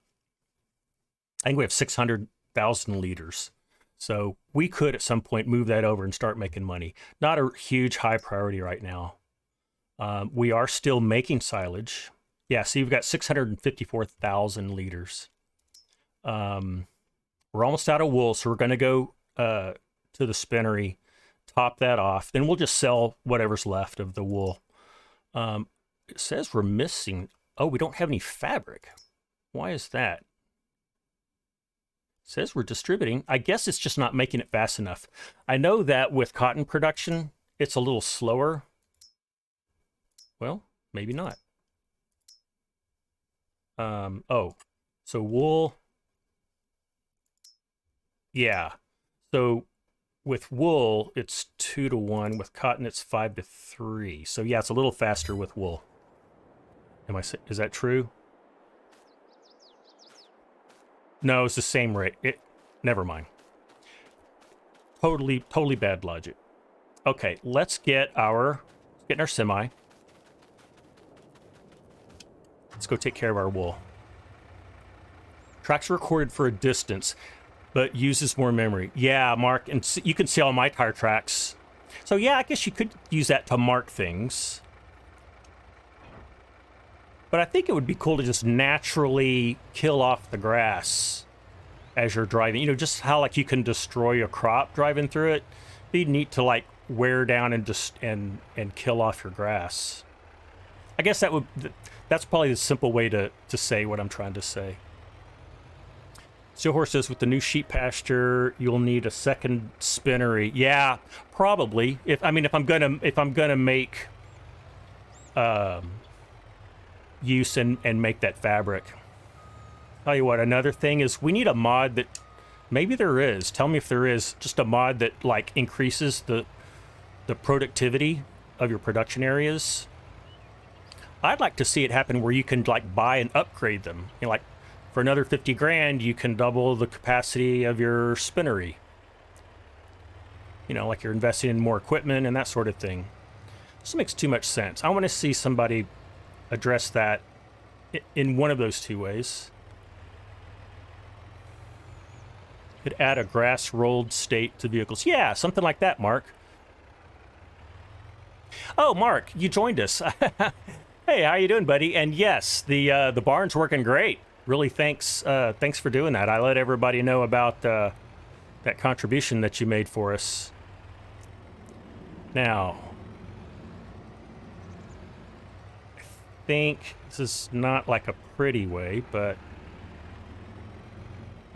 I think we have 600,000 liters. So we could at some point move that over and start making money. Not a huge high priority right now. We are still making silage. Yeah, so you've got 654,000 liters. We're almost out of wool, so we're going to go to the spinnery, top that off. Then we'll just sell whatever's left of the wool. It says we're missing... Oh, we don't have any fabric. Why is that? It says we're distributing. I guess it's just not making it fast enough. I know that with cotton production, it's a little slower. Well, maybe not. Oh, so wool... Yeah, so with wool, it's 2-to-1. With cotton, it's 5-to-3. So yeah, it's a little faster with wool. Is that true? No, it's the same rate. Never mind. Totally bad logic. Okay, let's get in our semi. Let's go take care of our wool. Tracks are recorded for a distance, but uses more memory. Yeah, Mark, and you can see all my tire tracks. So yeah, I guess you could use that to mark things. But I think it would be cool to just naturally kill off the grass as you're driving. You know, just how like you can destroy a crop driving through it. Be neat to like wear down and just and kill off your grass. I guess that's probably the simple way to say what I'm trying to say. Steelhorse says with the new sheep pasture, you'll need a second spinnery. Yeah, probably. If I'm gonna make use and make that fabric. Tell you what, another thing is we need a mod that maybe there is. Tell me if there is just a mod that like increases the productivity of your production areas. I'd like to see it happen where you can like buy and upgrade them. You know, like for another 50 grand, you can double the capacity of your spinnery. You know, like you're investing in more equipment and that sort of thing. This makes too much sense. I want to see somebody address that in one of those two ways. Could add a grass rolled state to vehicles. Yeah, something like that, Mark. Oh, Mark, you joined us. Hey, how you doing, buddy? And yes, the barn's working great. Really, thanks for doing that. I let everybody know about that contribution that you made for us. Now, I think this is not like a pretty way, but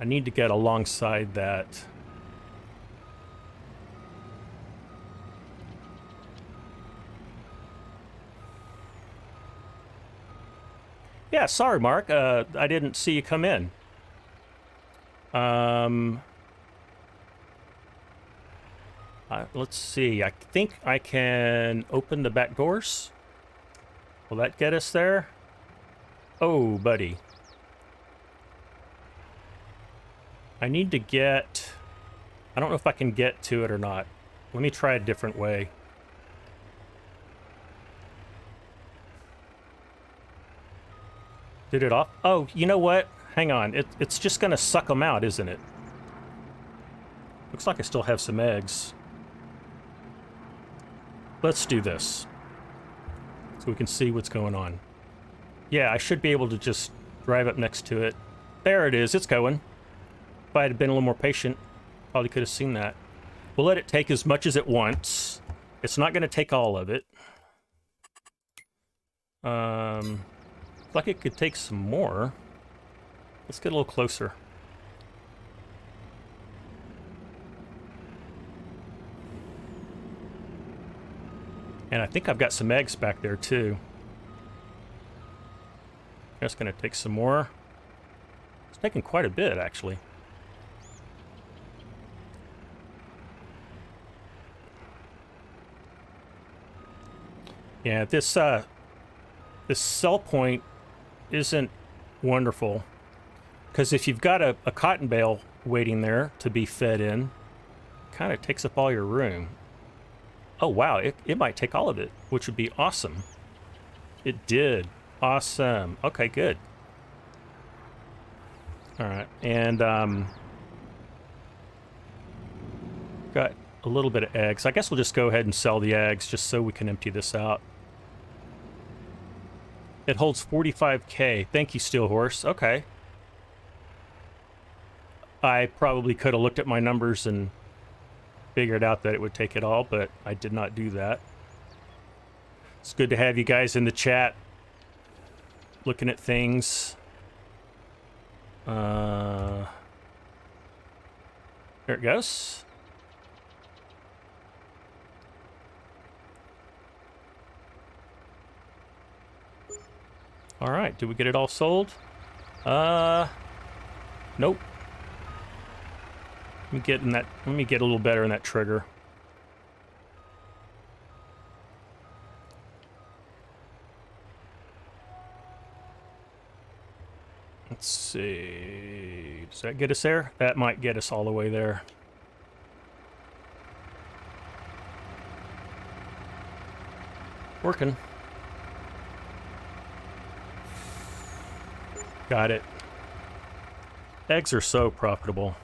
I need to get alongside that. Yeah, sorry, Mark. I didn't see you come in. Let's see. I think I can open the back doors. Will that get us there? Oh, buddy. I need to get... I don't know if I can get to it or not. Let me try a different way. Did it off? Oh, you know what? Hang on. It's just going to suck them out, isn't it? Looks like I still have some eggs. Let's do this. So we can see what's going on. Yeah, I should be able to just drive up next to it. There it is. It's going. If I had been a little more patient, probably could have seen that. We'll let it take as much as it wants. It's not going to take all of it. Like it could take some more. Let's get a little closer. And I think I've got some eggs back there too. That's gonna take some more. It's taking quite a bit actually. Yeah, this sell point isn't wonderful, because if you've got a cotton bale waiting there to be fed in, it kind of takes up all your room. Oh wow, it might take all of it, which would be awesome. It did. Awesome. Okay, good. All right, and got a little bit of eggs. I guess we'll just go ahead and sell the eggs just so we can empty this out. It holds 45K. Thank you, Steelhorse. Okay. I probably could have looked at my numbers and figured out that it would take it all, but I did not do that. It's good to have you guys in the chat looking at things. There it goes. All right, did we get it all sold? Nope. Let me get a little better in that trigger. Let's see. Does that get us there? That might get us all the way there. Working. Got it. Eggs are so profitable.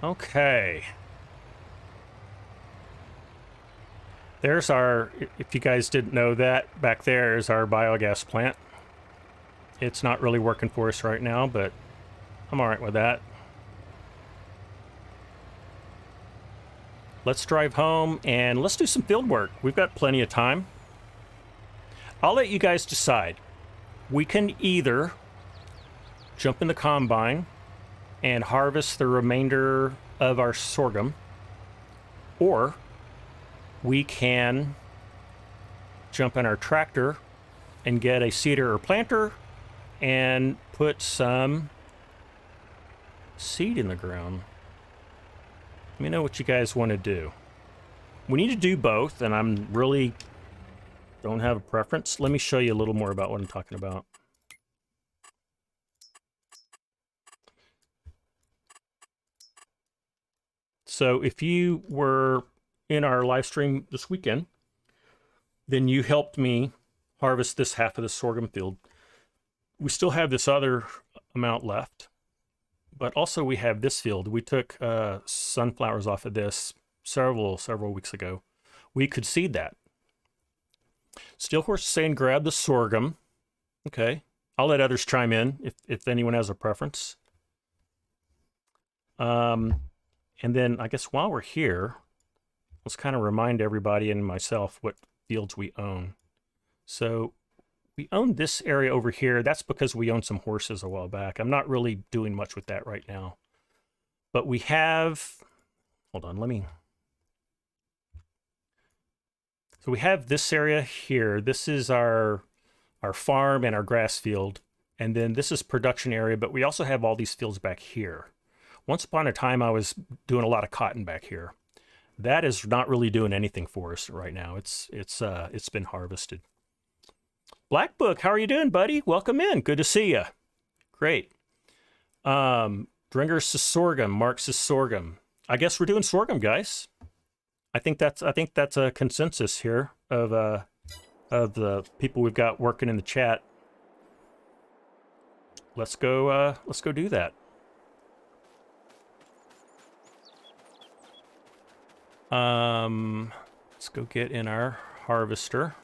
Okay. There's our, if you guys didn't know that, back there is our biogas plant. It's not really working for us right now, but I'm all right with that. Let's drive home and let's do some field work. We've got plenty of time. I'll let you guys decide. We can either jump in the combine and harvest the remainder of our sorghum, or we can jump in our tractor and get a seeder or planter and put some seed in the ground. Let me know what you guys want to do. We need to do both, and I'm really don't have a preference. Let me show you a little more about what I'm talking about. So if you were in our live stream this weekend, then you helped me harvest this half of the sorghum field. We still have this other amount left, but also we have this field. We took sunflowers off of this several weeks ago. We could seed that. Steelhorse is saying grab the sorghum. Okay, I'll let others chime in if anyone has a preference. And then I guess while we're here, let's kind of remind everybody and myself what fields we own. So we own this area over here. That's because we owned some horses a while back. I'm not really doing much with that right now. But we have, hold on, so we have this area here. This is our farm and our grass field. And then this is production area, but we also have all these fields back here. Once upon a time, I was doing a lot of cotton back here. That is not really doing anything for us right now. It's been harvested. Black Book, how are you doing, buddy? Welcome in. Good to see you. Great. Dringer says sorghum. Mark says sorghum. I guess we're doing sorghum, guys. I think that's a consensus here of the people we've got working in the chat. Let's go do that. Let's go get in our harvester,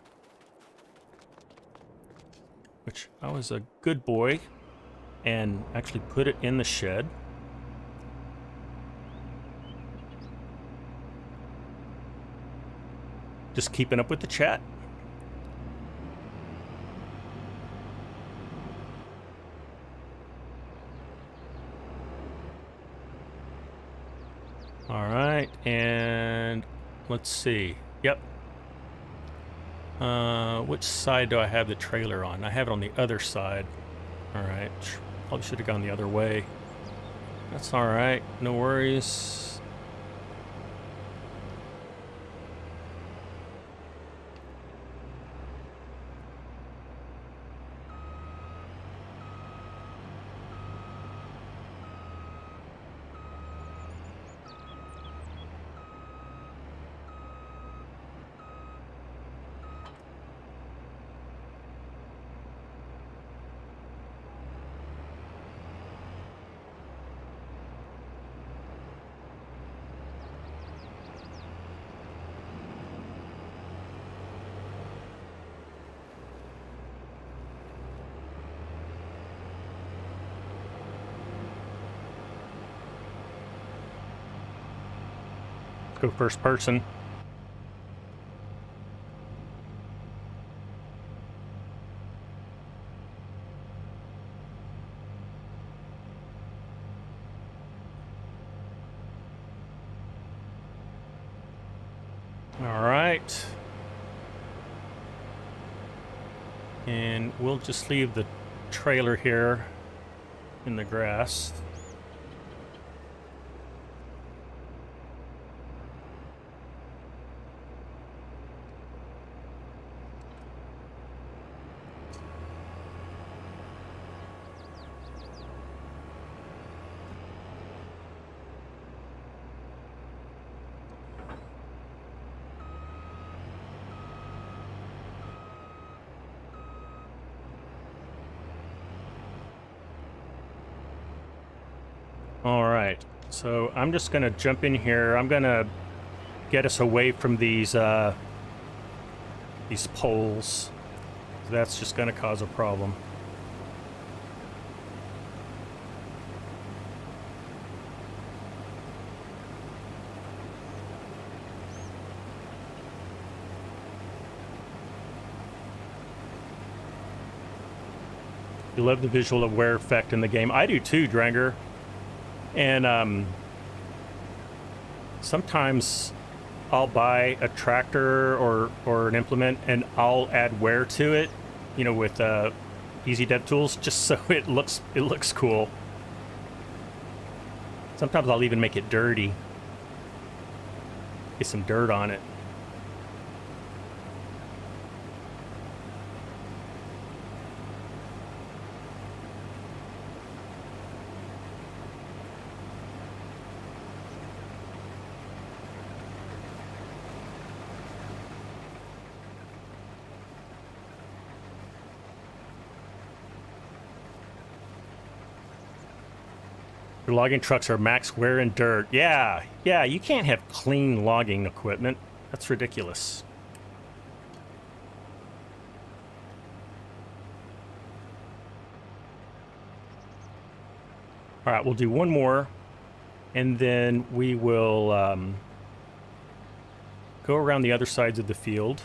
which I was a good boy and actually put it in the shed. Just keeping up with the chat. All right, and let's see. Yep. Which side do I have the trailer on? I have it on the other side. All right, probably should have gone the other way. That's all right, no worries. Go first person. All right. And we'll just leave the trailer here in the grass. All right, so I'm just gonna jump in here. I'm gonna get us away from these these poles. So that's just going to cause a problem. You love the visual of wear effect in the game. I do too, Dranger. And sometimes I'll buy a tractor or an implement and I'll add wear to it, you know, with easy dev tools, just so it looks cool. Sometimes I'll even make it dirty. Get some dirt on it. Your logging trucks are max wear and dirt. Yeah, you can't have clean logging equipment. That's ridiculous. All right, we'll do one more, and then we will go around the other sides of the field.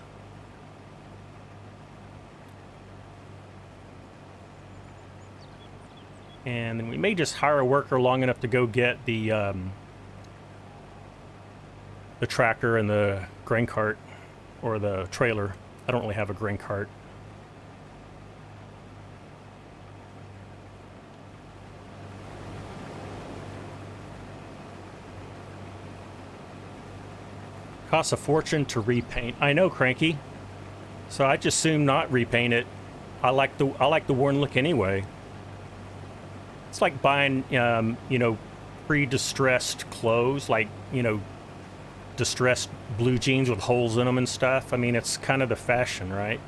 And then we may just hire a worker long enough to go get the tractor and the grain cart, or the trailer. I don't really have a grain cart. Costs a fortune to repaint. I know, Cranky. So I just assume not repaint it. I like the worn look anyway. It's like buying, you know, pre-distressed clothes, like, you know, distressed blue jeans with holes in them and stuff. I mean, it's kind of the fashion, right?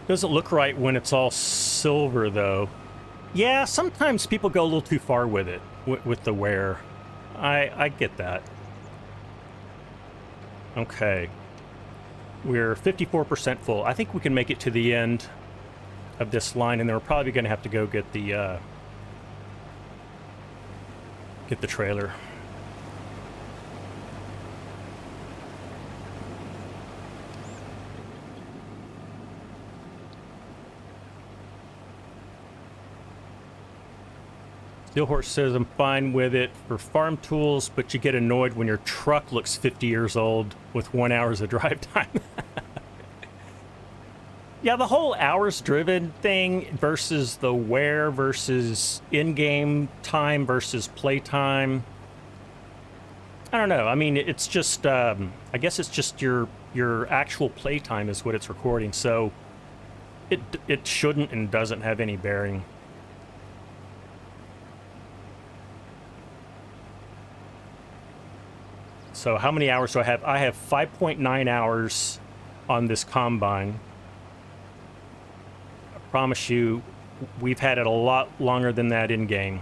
Doesn't look right when it's all silver, though. Yeah, sometimes people go a little too far with it, with the wear. I get that. Okay. We're 54% full. I think we can make it to the end of this line, and then we're probably going to have to go get the trailer. Steelhorse says, I'm fine with it for farm tools, but you get annoyed when your truck looks 50 years old with 1 hour of drive time. Yeah, the whole hours driven thing versus the wear versus in-game time versus play time. I don't know. I mean, it's just, I guess it's just your actual play time is what it's recording. So it shouldn't and doesn't have any bearing. So how many hours do I have? I have 5.9 hours on this combine. I promise you, we've had it a lot longer than that in game.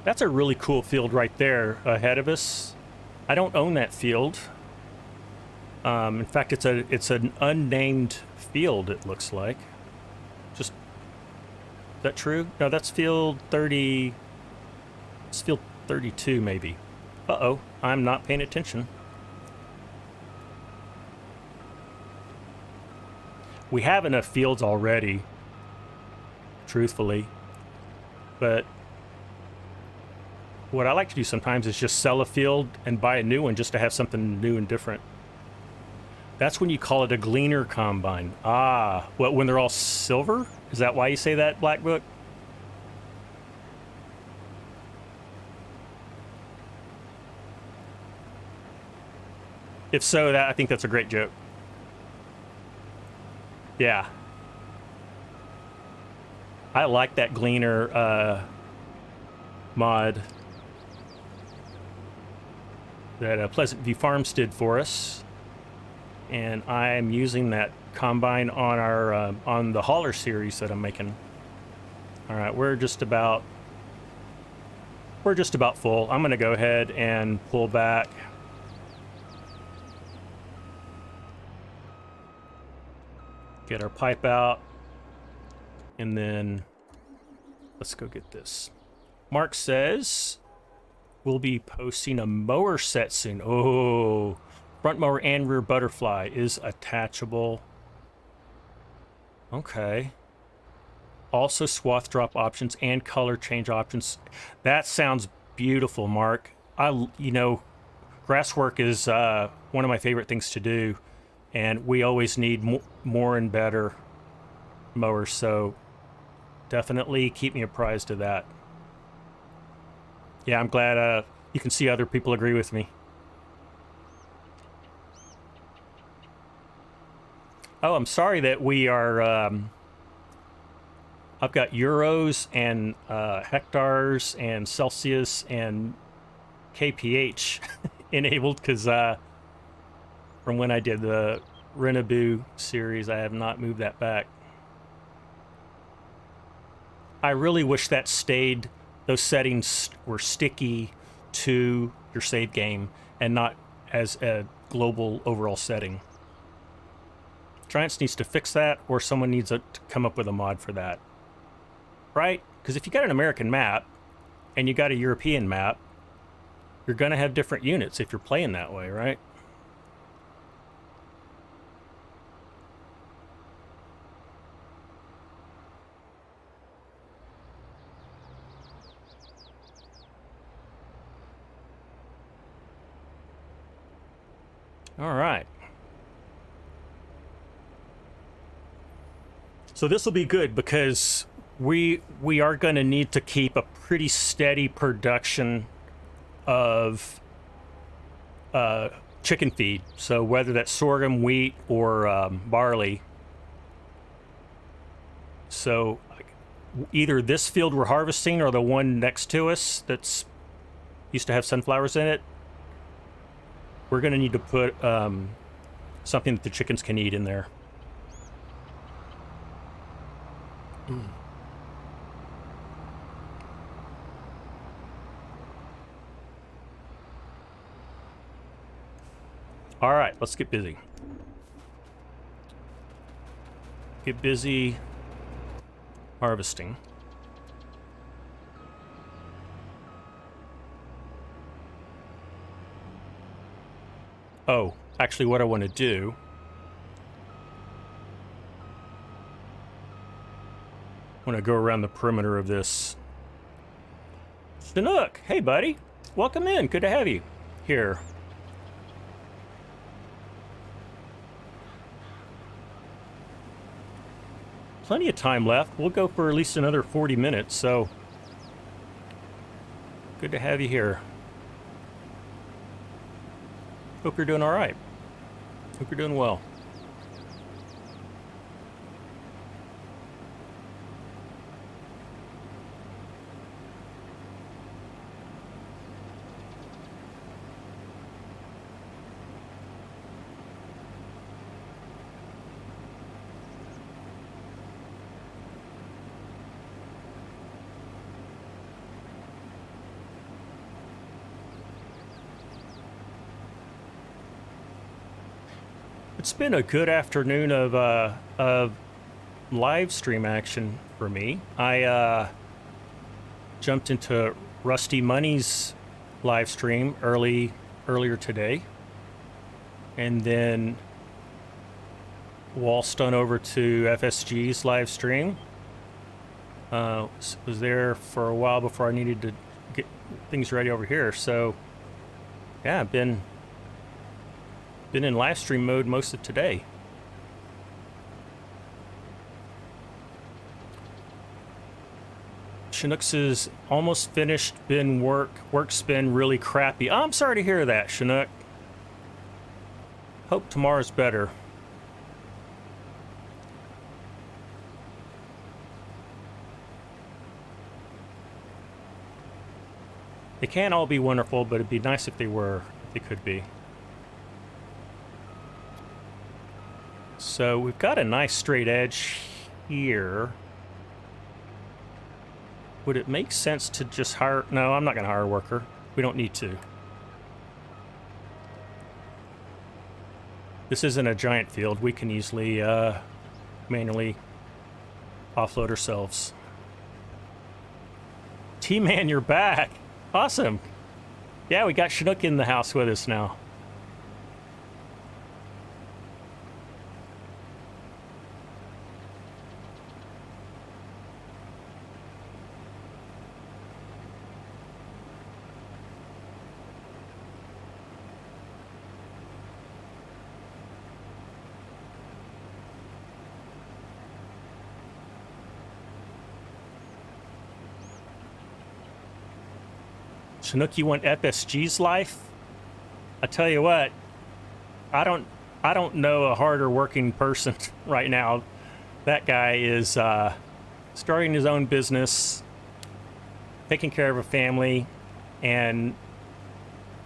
That's a really cool field right there ahead of us. I don't own that field. In fact, it's an unnamed field, it looks like. Just, is that true? No, that's field 30. It's field 32, maybe. Uh-oh, I'm not paying attention. We have enough fields already, truthfully. But what I like to do sometimes is just sell a field and buy a new one just to have something new and different. That's when you call it a gleaner combine. Ah, what, when they're all silver? Is that why you say that, Black Book? If so, I think that's a great joke. Yeah. I like that Gleaner mod that Pleasant View Farms did for us. And I'm using that combine on our on the hauler series that I'm making. All right, we're just about full. I'm going to go ahead and pull back. Get our pipe out. And then let's go get this. Mark says we'll be posting a mower set soon. Oh, front mower and rear butterfly is attachable. Okay. Also swath drop options and color change options. That sounds beautiful, Mark. You know, grass work is one of my favorite things to do, and we always need more and better mowers, so definitely keep me apprised of that. Yeah, I'm glad you can see other people agree with me. Oh, I'm sorry that we are... I've got euros and hectares and Celsius and kph enabled because from when I did the Renaboo series, I have not moved that back. I really wish that stayed, those settings were sticky to your save game and not as a global overall setting. Giants needs to fix that, or someone needs to come up with a mod for that. Right? Because if you got an American map and you got a European map, you're going to have different units if you're playing that way, right? All right. So this will be good because we are going to need to keep a pretty steady production of chicken feed. So whether that's sorghum, wheat, or barley. So either this field we're harvesting or the one next to us that's used to have sunflowers in it, we're going to need to put something that the chickens can eat in there. All right, let's get busy. Get busy harvesting. Oh, actually what I want to do, I want to go around the perimeter of this. Chinook, hey buddy, welcome in, good to have you here. Plenty of time left. We'll go for at least another 40 minutes, so good to have you here. Hope you're doing all right. Hope you're doing well. It's been a good afternoon of live stream action for me. I jumped into Rusty Money's live stream earlier today, and then waltzed on over to FSG's live stream. Was there for a while before I needed to get things ready over here. So yeah, I've been in live stream mode most of today. Chinook's is almost finished. Work's been really crappy. Oh, I'm sorry to hear that, Chinook. Hope tomorrow's better. They can't all be wonderful, but it'd be nice if they were, if they could be. So we've got a nice straight edge here. Would it make sense to just hire... No, I'm not going to hire a worker. We don't need to. This isn't a giant field. We can easily manually offload ourselves. T-Man, you're back. Awesome. Yeah, we got Chinook in the house with us now. Chinook, you want FSG's life? I tell you what, I don't know a harder working person right now. That guy is starting his own business, taking care of a family, and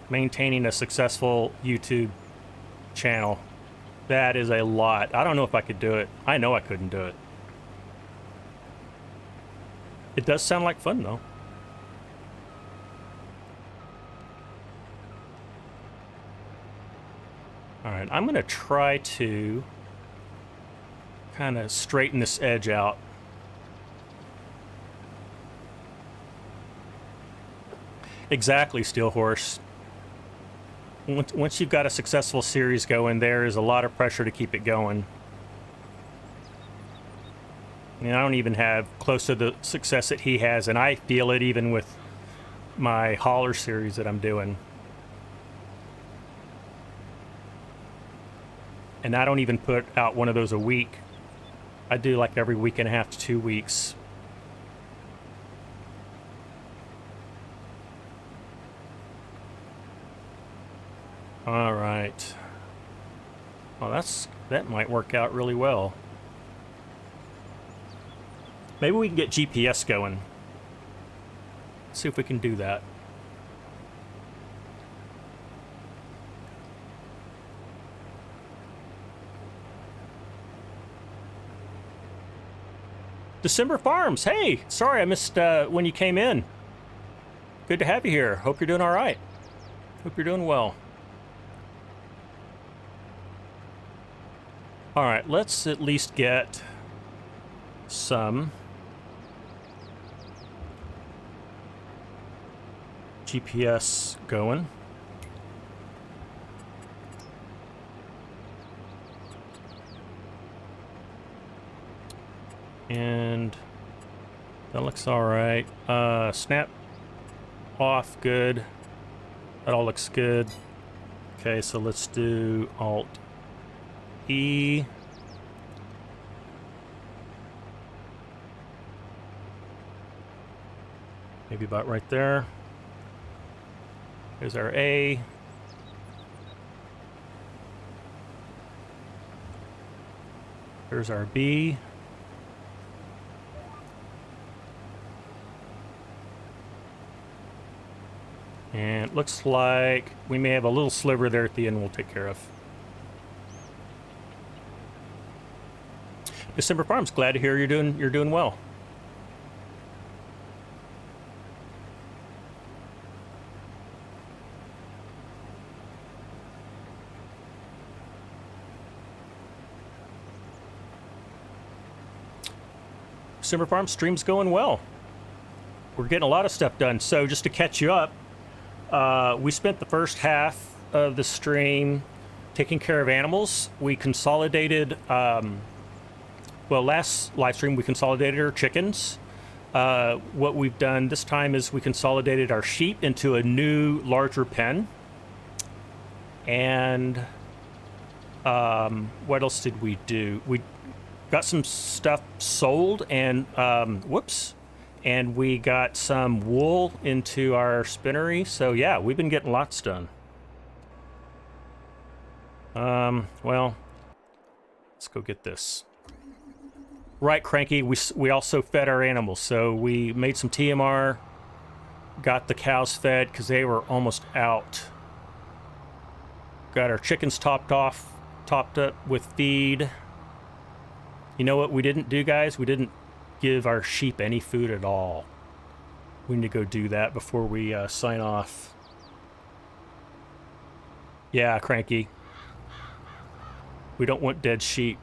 maintaining a successful YouTube channel. That is a lot. I don't know if I could do it. I know I couldn't do it. It does sound like fun, though. All right, I'm going to try to kind of straighten this edge out. Exactly, Steel Horse. Once you've got a successful series going, there is a lot of pressure to keep it going. And I don't even have close to the success that he has, and I feel it even with my hauler series that I'm doing. And I don't even put out one of those a week. I do like every week and a half to 2 weeks. All right. Well, that might work out really well. Maybe we can get GPS going. See if we can do that. December Farms, hey, sorry I missed when you came in. Good to have you here. Hope you're doing all right. Hope you're doing well. All right, let's at least get some GPS going. And that looks all right. Snap off, good. That all looks good. Okay, so let's do Alt E. Maybe about right there. Here's our A. Here's our B. And it looks like we may have a little sliver there at the end we'll take care of. December Farms, glad to hear you're doing well. December Farms stream's going well. We're getting a lot of stuff done. So just to catch you up, we spent the first half of the stream taking care of animals. We consolidated, well, last live stream we consolidated our chickens. What we've done this time is we consolidated our sheep into a new, larger pen. And what else did we do? We got some stuff sold and, whoops. And we got some wool into our spinnery. So yeah, we've been getting lots done. Well, let's go get this. Right, Cranky, we also fed our animals, so we made some TMR, got the cows fed because they were almost out. Got our chickens topped up with feed. You know what we didn't do, guys? We didn't give our sheep any food at all. We need to go do that before we sign off. Yeah, Cranky. We don't want dead sheep.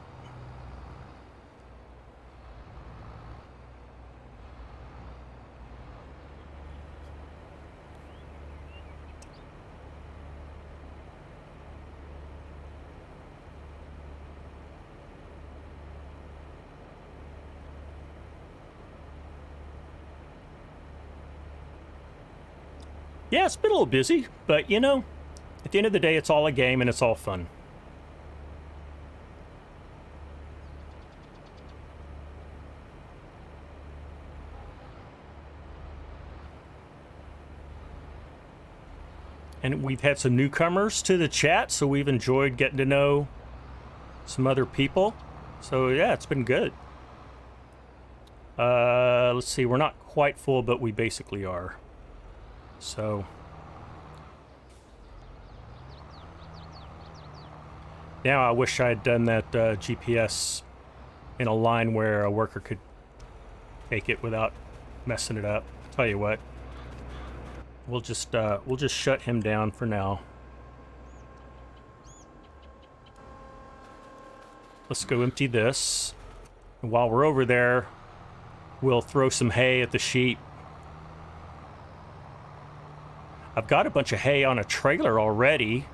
Yeah, it's been a little busy, but you know, at the end of the day, it's all a game and it's all fun. And we've had some newcomers to the chat, so we've enjoyed getting to know some other people. So yeah, it's been good. Let's see, we're not quite full, but we basically are. So now I wish I had done that GPS in a line where a worker could take it without messing it up. I'll tell you what, we'll just shut him down for now. Let's go empty this. And while we're over there, we'll throw some hay at the sheep. I've got a bunch of hay on a trailer already.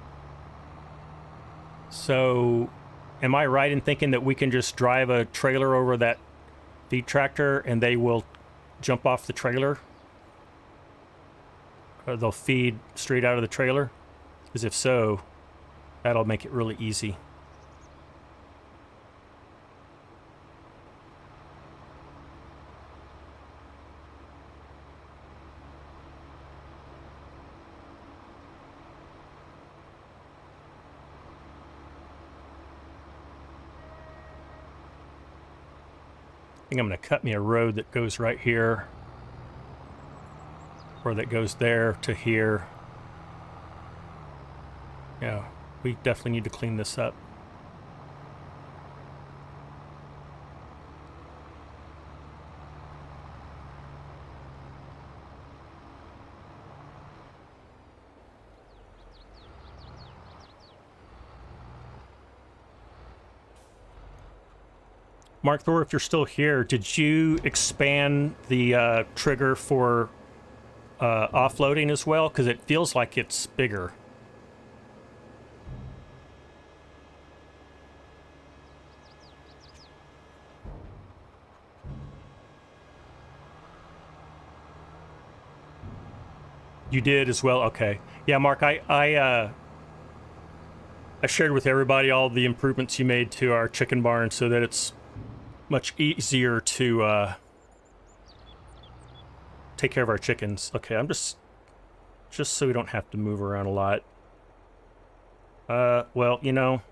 So, am I right in thinking that we can just drive a trailer over that feed tractor and they will jump off the trailer? Or they'll feed straight out of the trailer? Because if so, that'll make it really easy. I think I'm going to cut me a road that goes right here, or that goes there to here. Yeah, we definitely need to clean this up. Mark Thor, if you're still here, did you expand the trigger for offloading as well? Because it feels like it's bigger. You did as well? Okay. Yeah, Mark, I shared with everybody all the improvements you made to our chicken barn so that it's much easier to take care of our chickens. Okay, I'm just so we don't have to move around a lot. Well, you know,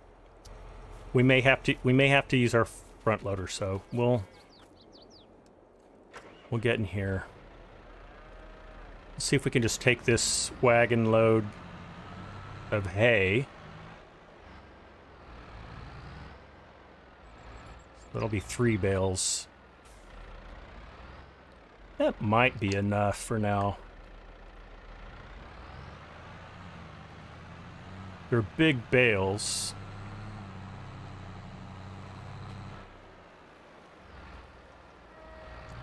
we may have to use our front loader, so we'll get in here. Let's see if we can just take this wagon load of hay. That'll be 3 bales. That might be enough for now. They're big bales.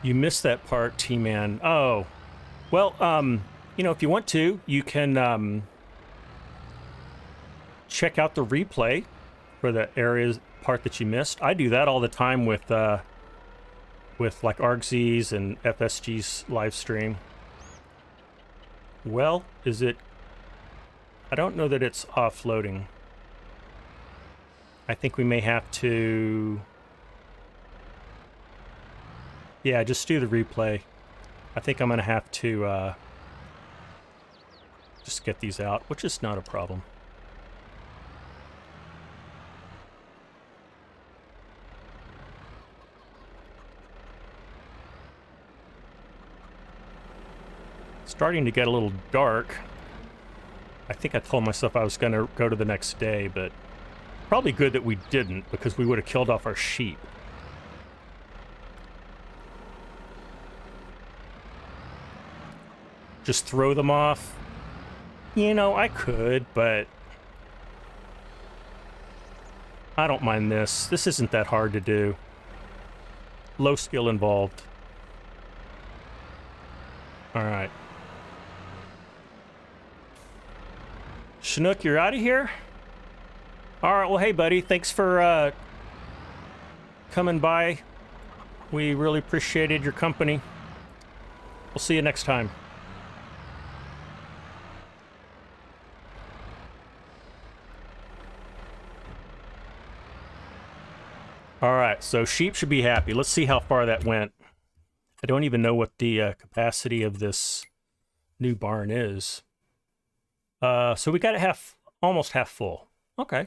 You missed that part, T-Man. Oh. Well, you know, if you want to, you can check out the replay for the part that you missed. I do that all the time with like ArgZ's and FSG's live stream. Well, is it? I don't know that it's offloading. I think we may have to. Yeah, just do the replay. I think I'm gonna have to just get these out, which is not a problem. Starting to get a little dark. I think I told myself I was going to go to the next day, but probably good that we didn't, because we would have killed off our sheep. Just throw them off? You know, I could, but I don't mind this. This isn't that hard to do. Low skill involved. All right. Chinook, you're out of here? All right, well, hey, buddy. Thanks for coming by. We really appreciated your company. We'll see you next time. All right, so sheep should be happy. Let's see how far that went. I don't even know what the capacity of this new barn is. So we got it almost half full. Okay.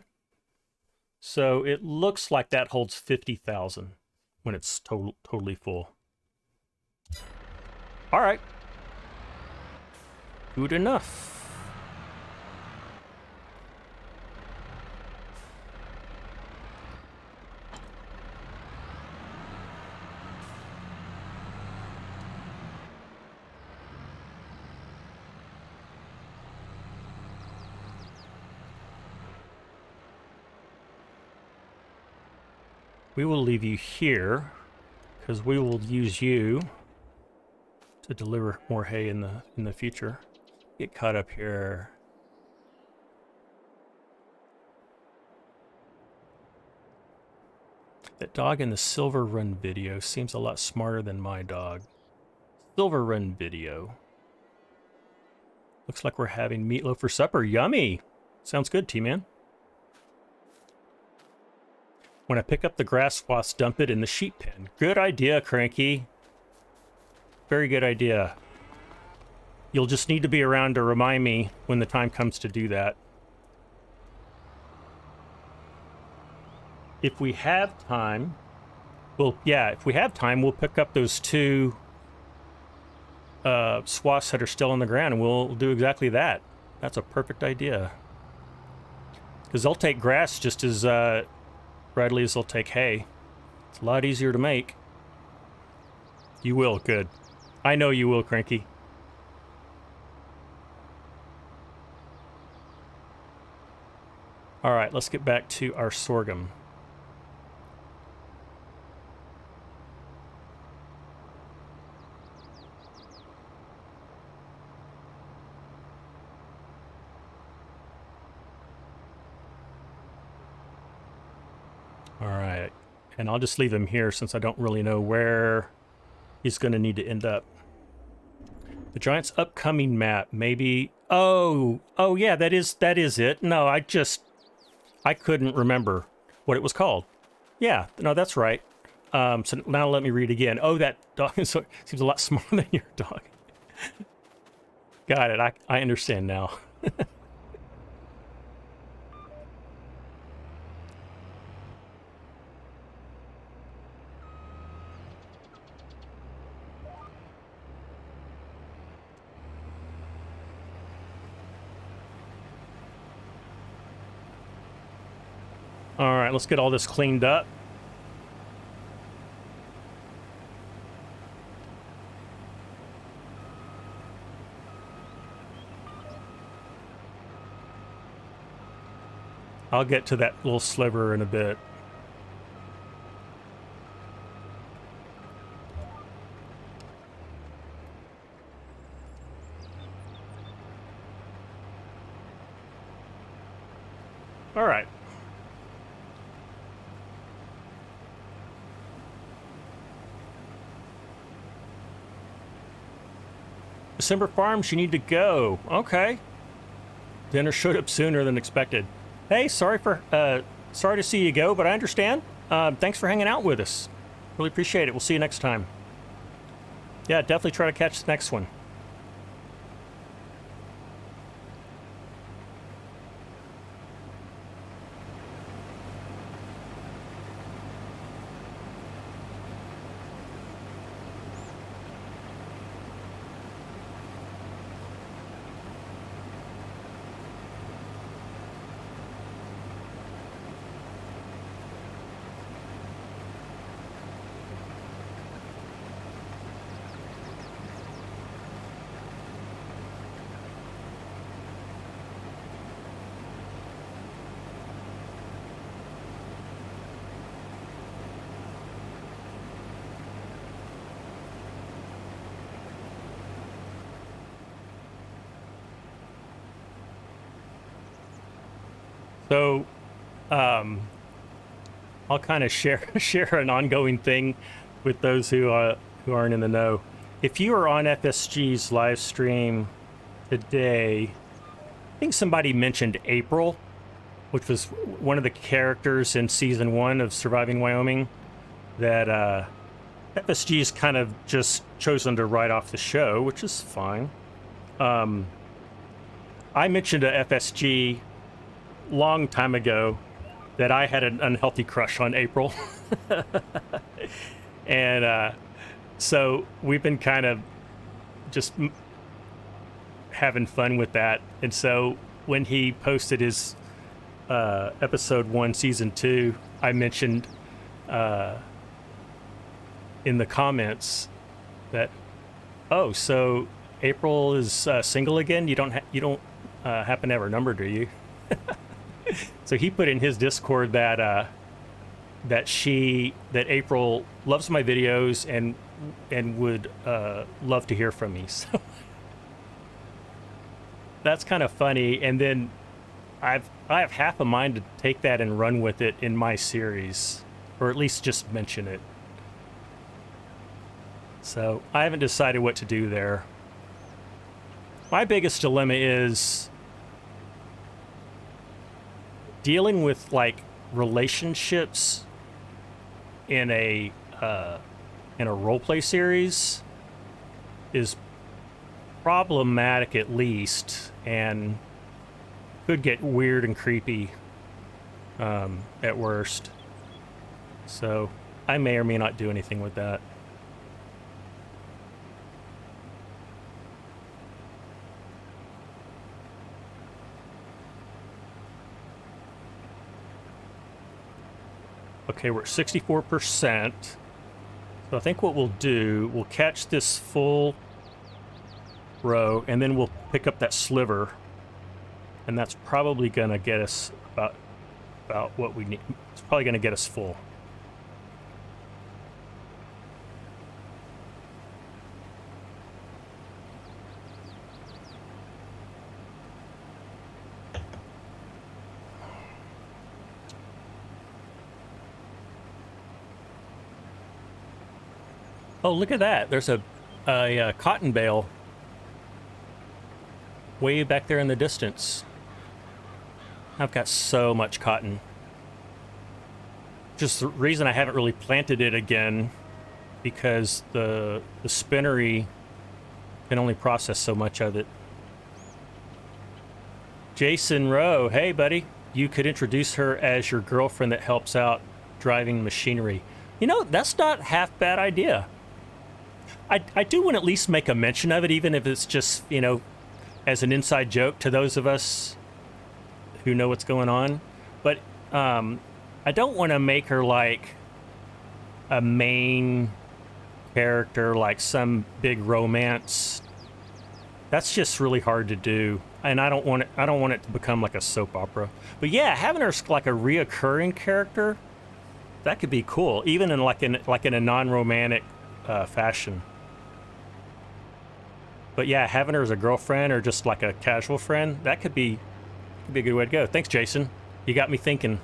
So it looks like that holds 50,000 when it's totally full. All right. Good enough. We will leave you here because we will use you to deliver more hay in the future. Get caught up here. That dog in the Silver Run video seems a lot smarter than my dog. Silver Run video. Looks like we're having meatloaf for supper. Yummy! Sounds good, T-Man. When I pick up the grass wasp, dump it in the sheep pen. Good idea, Cranky. Very good idea. You'll just need to be around to remind me when the time comes to do that. If we have time, if we have time, we'll pick up those two swathes that are still on the ground, and we'll do exactly that. That's a perfect idea. Because they'll take grass just as readily as they'll take hay. It's a lot easier to make. You will, good. I know you will, Cranky. All right, let's get back to our sorghum. All right, and I'll just leave him here since I don't really know where he's going to need to end up. The Giants' upcoming map, maybe. Oh yeah, that is it. No, I couldn't remember what it was called. Yeah, no, that's right. So now let me read again. Oh, that dog seems a lot smaller than your dog. Got it. I understand now. All right, let's get all this cleaned up. I'll get to that little sliver in a bit. All right. December Farms, you need to go. Okay. Dinner showed up sooner than expected. Hey, sorry to see you go, but I understand. Thanks for hanging out with us. Really appreciate it. We'll see you next time. Yeah, definitely try to catch the next one. So, I'll kind of share an ongoing thing with those who aren't in the know. If you are on FSG's live stream today, I think somebody mentioned April, which was one of the characters in season 1 of Surviving Wyoming that FSG's kind of just chosen to write off the show, which is fine. I mentioned to FSG long time ago that I had an unhealthy crush on April. And so we've been kind of just having fun with that. And so when he posted his episode 1, season 2, I mentioned in the comments that, oh, so April is single again? You don't happen to have her number, do you? So he put in his Discord that April loves my videos and would love to hear from me. So that's kind of funny. And then I have half a mind to take that and run with it in my series, or at least just mention it. So I haven't decided what to do there. My biggest dilemma is dealing with like relationships in a roleplay series is problematic at least, and could get weird and creepy at worst. So I may or may not do anything with that. Okay, we're at 64%. So I think what we'll do, we'll catch this full row, and then we'll pick up that sliver. And that's probably going to get us about what we need. It's probably going to get us full. Oh, look at that. There's a cotton bale way back there in the distance. I've got so much cotton. Just the reason I haven't really planted it again, because the spinnery can only process so much of it. Jason Rowe, hey buddy. You could introduce her as your girlfriend that helps out driving machinery. You know, that's not half bad idea. I do want to at least make a mention of it, even if it's just, you know, as an inside joke to those of us who know what's going on. But I don't want to make her like a main character, like some big romance. That's just really hard to do, and I don't want it to become like a soap opera. But yeah, having her like a reoccurring character, that could be cool, even in a non-romantic fashion. But yeah, having her as a girlfriend or just like a casual friend, that could be a good way to go. Thanks, Jason. You got me thinking.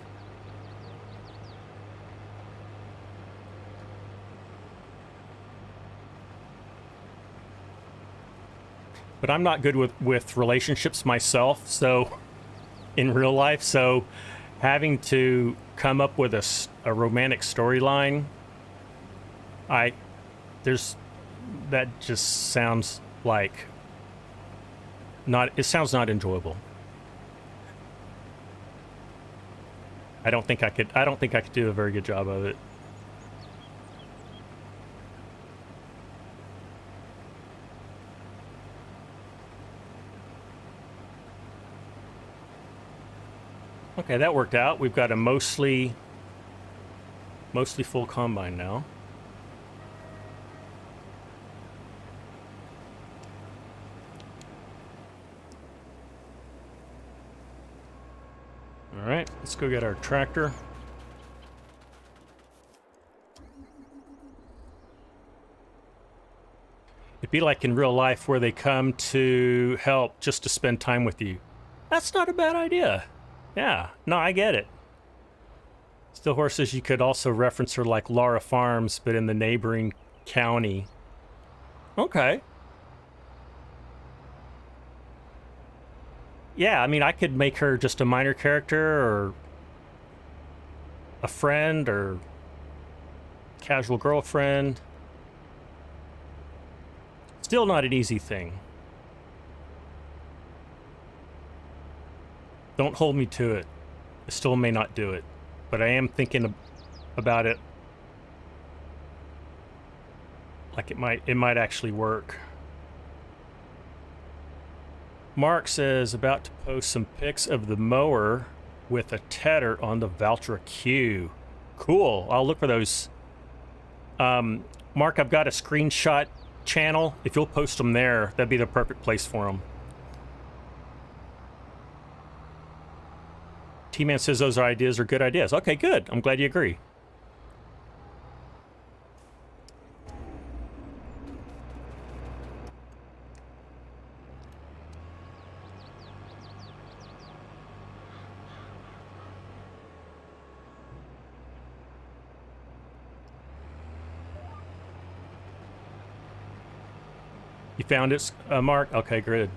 But I'm not good with relationships myself, so in real life, so having to come up with a romantic storyline, that just sounds like it sounds not enjoyable. I don't think I could do a very good job of it. Okay, that worked out. We've got a mostly full combine now. All right, let's go get our tractor. It'd be like in real life where they come to help just to spend time with you. That's not a bad idea. Yeah, no, I get it. Still horses, you could also reference her like Laura Farms, but in the neighboring county. Okay. Yeah, I mean, I could make her just a minor character or a friend or casual girlfriend. Still not an easy thing. Don't hold me to it. I still may not do it, but I am thinking about it like it might actually work. Mark says about to post some pics of the mower with a tedder on the Valtra Q. Cool. I'll look for those. Mark, I've got a screenshot channel. If you'll post them there, that'd be the perfect place for them. T-Man says those ideas are good ideas. Okay, good. I'm glad you agree. You found it, Mark? Okay, good.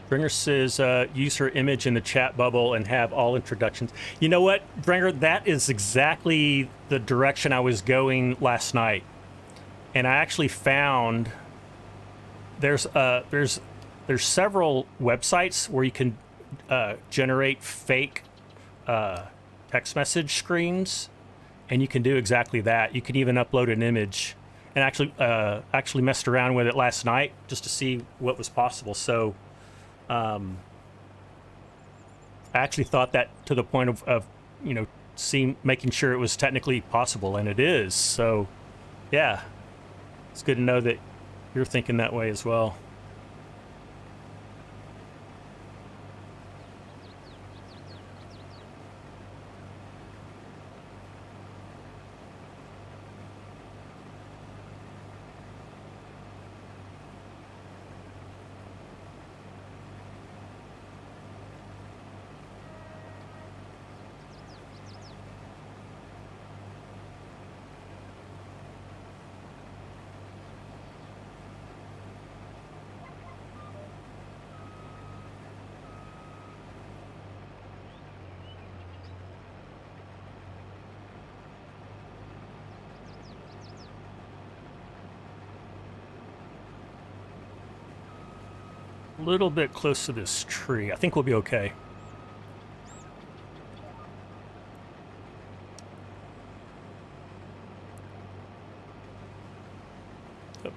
Bringer says, use her image in the chat bubble and have all introductions. You know what, Bringer? That is exactly the direction I was going last night. And I actually found there's several websites where you can generate fake text message screens, and you can do exactly that. You can even upload an image, and actually messed around with it last night just to see what was possible. So I actually thought that to the point of you know, making sure it was technically possible, and it is. So yeah, it's good to know that you're thinking that way as well. A little bit close to this tree. I think we'll be okay. Yep.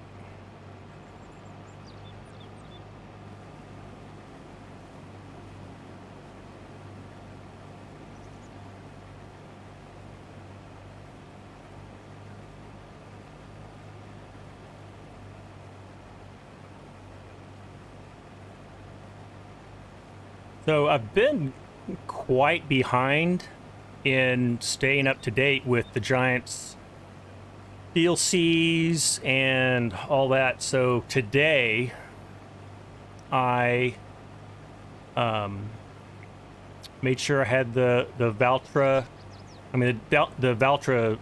So I've been quite behind in staying up to date with the Giants DLCs and all that. So today I made sure I had the Valtra. I mean the Valtra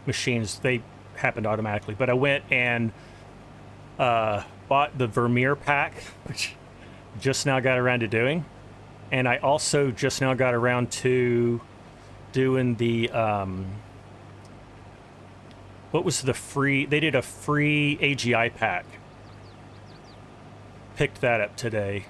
machines, they happened automatically, but I went and bought the Vermeer pack, which just now got around to doing, and I also just now got around to doing the what was the free, they did a free AGI pack. Picked that up today.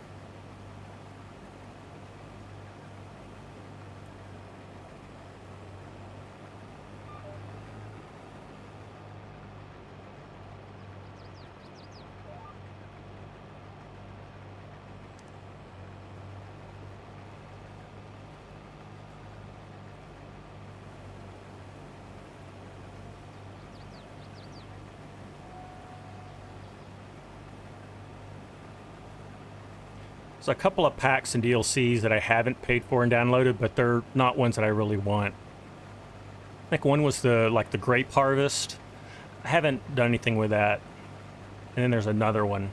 There's a couple of packs and DLCs that I haven't paid for and downloaded, but they're not ones that I really want. I think one was the grape harvest. I haven't done anything with that. And then there's another one.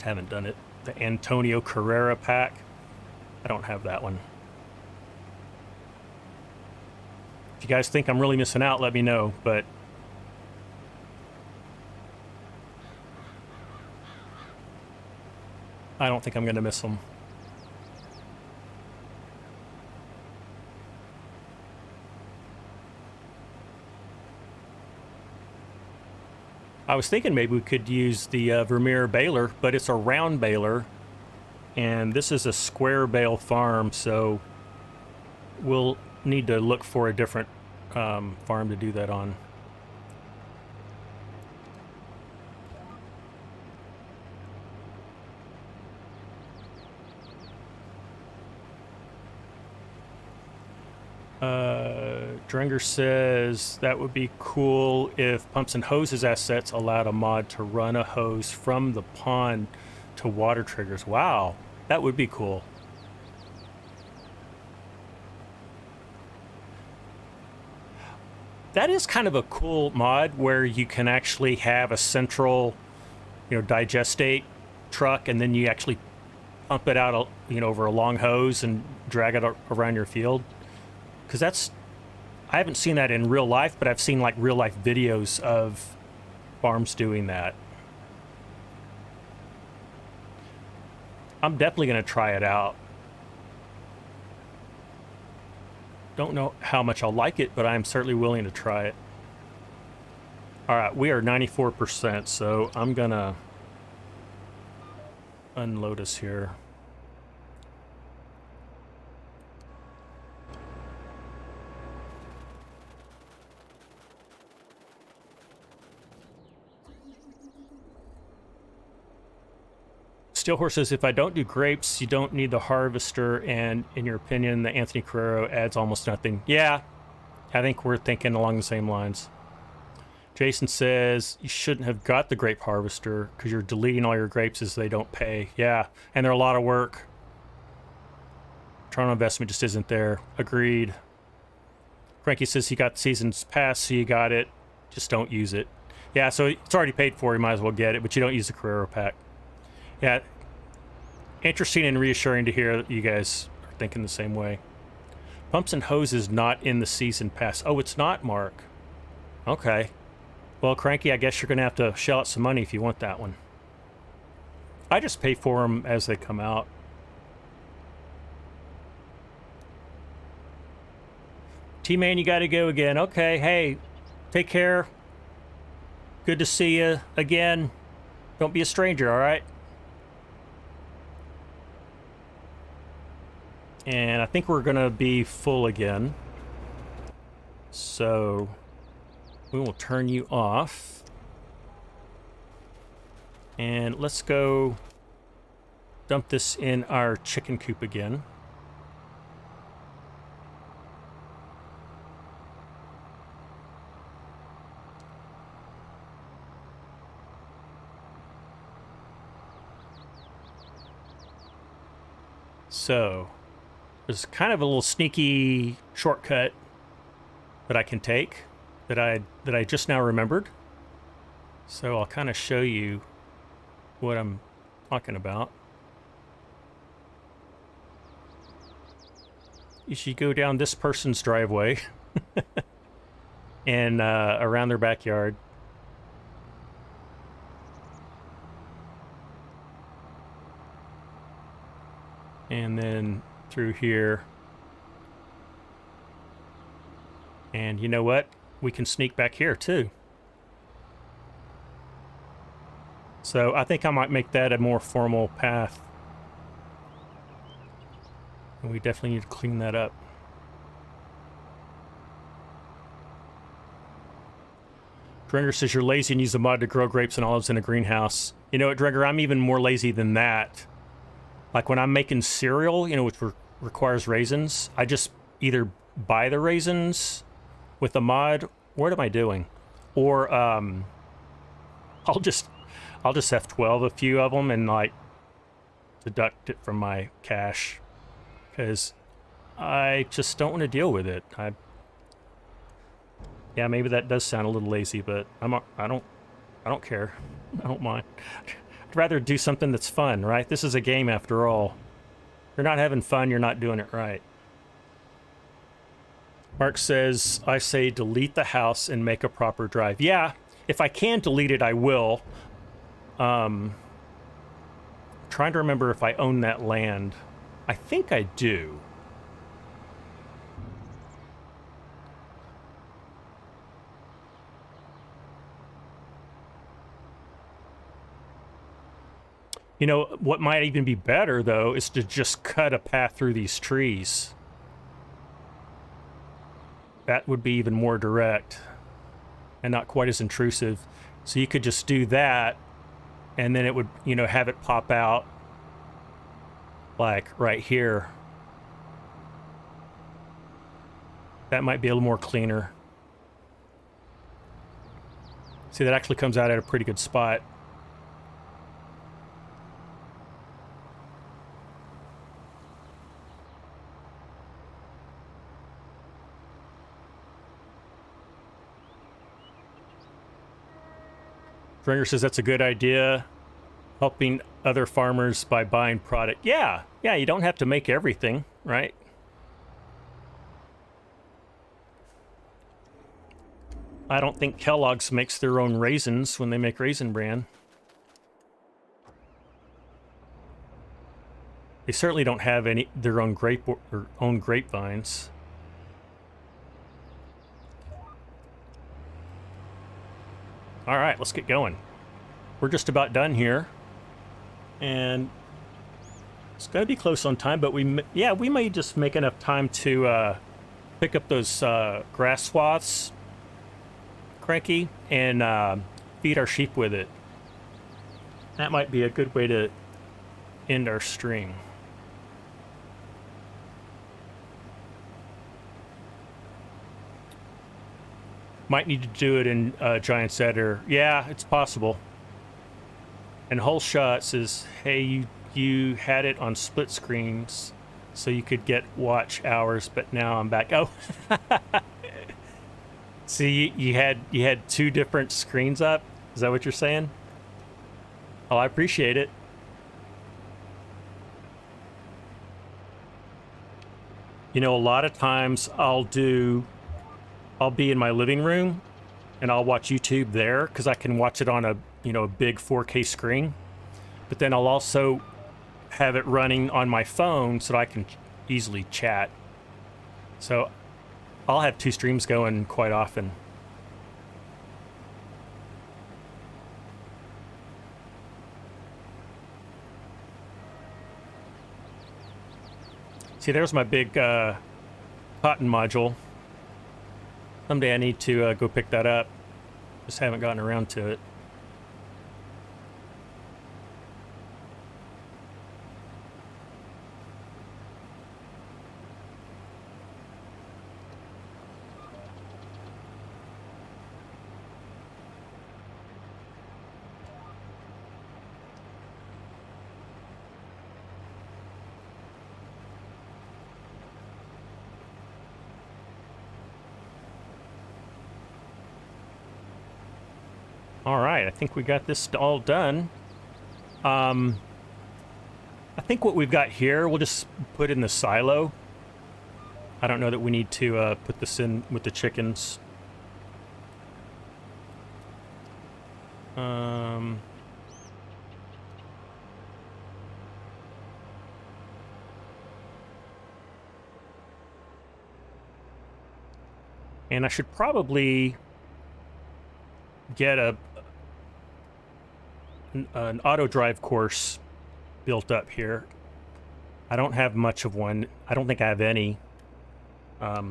haven't done it. The Antonio Carrera pack. I don't have that one. If you guys think I'm really missing out, let me know, but I don't think I'm going to miss them. I was thinking maybe we could use the Vermeer baler, but it's a round baler, and this is a square bale farm, so we'll need to look for a different farm to do that on. Drenger says that would be cool if Pumps and Hoses Assets allowed a mod to run a hose from the pond to water triggers. Wow, that would be cool. That is kind of a cool mod where you can actually have a central, digestate truck, and then you actually pump it out, over a long hose and drag it around your field. Because I haven't seen that in real life, but I've seen like real life videos of farms doing that. I'm definitely going to try it out. Don't know how much I'll like it, but I'm certainly willing to try it. All right, we are 94%, so I'm going to unload us here. Steelhorse says, if I don't do grapes, you don't need the harvester, and in your opinion, the Anthony Carrero adds almost nothing. Yeah, I think we're thinking along the same lines. Jason says, you shouldn't have got the grape harvester because you're deleting all your grapes as they don't pay. Yeah, and they're a lot of work. Return on investment just isn't there. Agreed. Frankie says he got the season's pass, so you got it. Just don't use it. Yeah, so it's already paid for. You might as well get it, but you don't use the Carrero pack. Yeah. Interesting and reassuring to hear that you guys are thinking the same way. Pumps and Hoses not in the season pass. Oh, it's not, Mark. Okay. Well, Cranky, I guess you're going to have to shell out some money if you want that one. I just pay for them as they come out. T-Man, you got to go again. Okay, hey, take care. Good to see you again. Don't be a stranger, all right? And I think we're going to be full again. So we will turn you off. And let's go dump this in our chicken coop again. So there's kind of a little sneaky shortcut that I can take that I just now remembered. So I'll kind of show you what I'm talking about. You should go down this person's driveway and around their backyard. And then through here. And you know what? We can sneak back here too. So I think I might make that a more formal path. And we definitely need to clean that up. Drenger says you're lazy and use a mod to grow grapes and olives in a greenhouse. You know what, Drenger? I'm even more lazy than that. Like when I'm making cereal, which requires raisins, I just either buy the raisins with a mod. What am I doing? Or I'll just F12 a few of them and like deduct it from my cash because I just don't want to deal with it. Yeah, maybe that does sound a little lazy, but I don't care. I don't mind. I'd rather do something that's fun, right? This is a game after all. If you're not having fun, you're not doing it right. Mark says, I say delete the house and make a proper drive. Yeah, if I can delete it, I will. Trying to remember if I own that land. I think I do. You know, what might even be better, though, is to just cut a path through these trees. That would be even more direct and not quite as intrusive. So you could just do that, and then it would, you know, have it pop out, like, right here. That might be a little more cleaner. See, that actually comes out at a pretty good spot. Dringer says that's a good idea. Helping other farmers by buying product. Yeah, you don't have to make everything, right? I don't think Kellogg's makes their own raisins when they make Raisin Bran. They certainly don't have any their own grapevines. All right, let's get going. We're just about done here, and it's got to be close on time. But we may just make enough time to pick up those grass swaths, Cranky, and feed our sheep with it. That might be a good way to end our stream. Might need to do it in Giant's Editor. Yeah, it's possible. And Whole Shot says, hey, you had it on split screens so you could get watch hours, but now I'm back. Oh. See, you had two different screens up? Is that what you're saying? Oh, I appreciate it. You know, a lot of times I'll be in my living room and I'll watch YouTube there because I can watch it on a big 4K screen. But then I'll also have it running on my phone so that I can easily chat. So I'll have two streams going quite often. See, there's my big cotton module. Someday I need to go pick that up. Just haven't gotten around to it. All right, I think we got this all done. I think what we've got here, we'll just put in the silo. I don't know that we need to put this in with the chickens. And I should probably get an auto drive course built up here. I don't have much of one. I don't think I have any. There's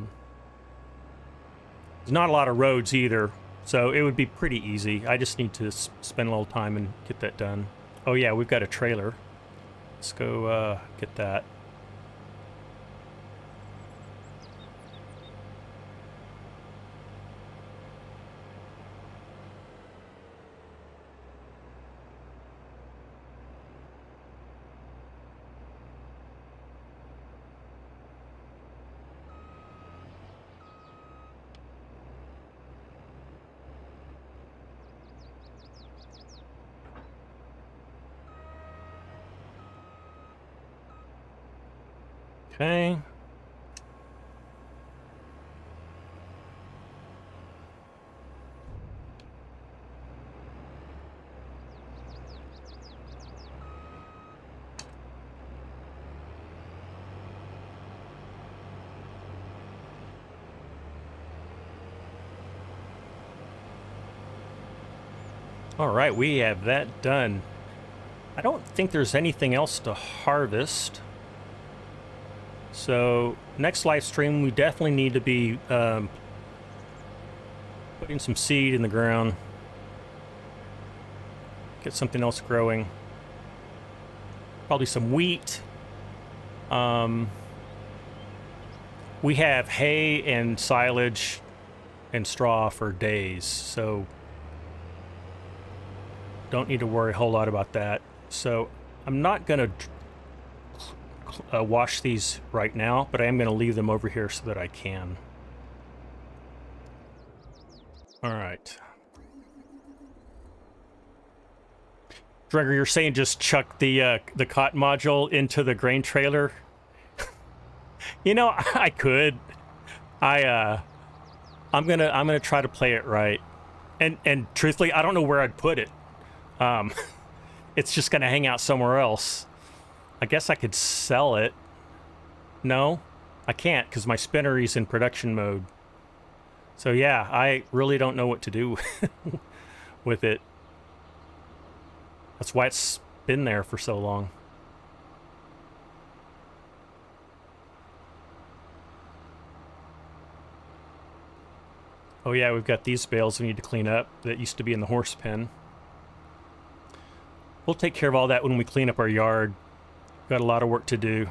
not a lot of roads either, so it would be pretty easy. I just need to spend a little time and get that done. Oh yeah, we've got a trailer. Let's go get that. Okay. All right, we have that done. I don't think there's anything else to harvest. So next live stream, we definitely need to be putting some seed in the ground. Get something else growing. Probably some wheat. We have hay and silage and straw for days, so don't need to worry a whole lot about that. So I'm not going to wash these right now, but I am going to leave them over here so that I can. All right. Gregor, you're saying just chuck the cotton module into the grain trailer? You know, I could. I'm gonna try to play it right. And truthfully, I don't know where I'd put it. It's just gonna hang out somewhere else. I guess I could sell it. No, I can't because my spinnery's in production mode. So yeah, I really don't know what to do with it. That's why it's been there for so long. Oh yeah, we've got these bales we need to clean up that used to be in the horse pen. We'll take care of all that when we clean up our yard. Got a lot of work to do.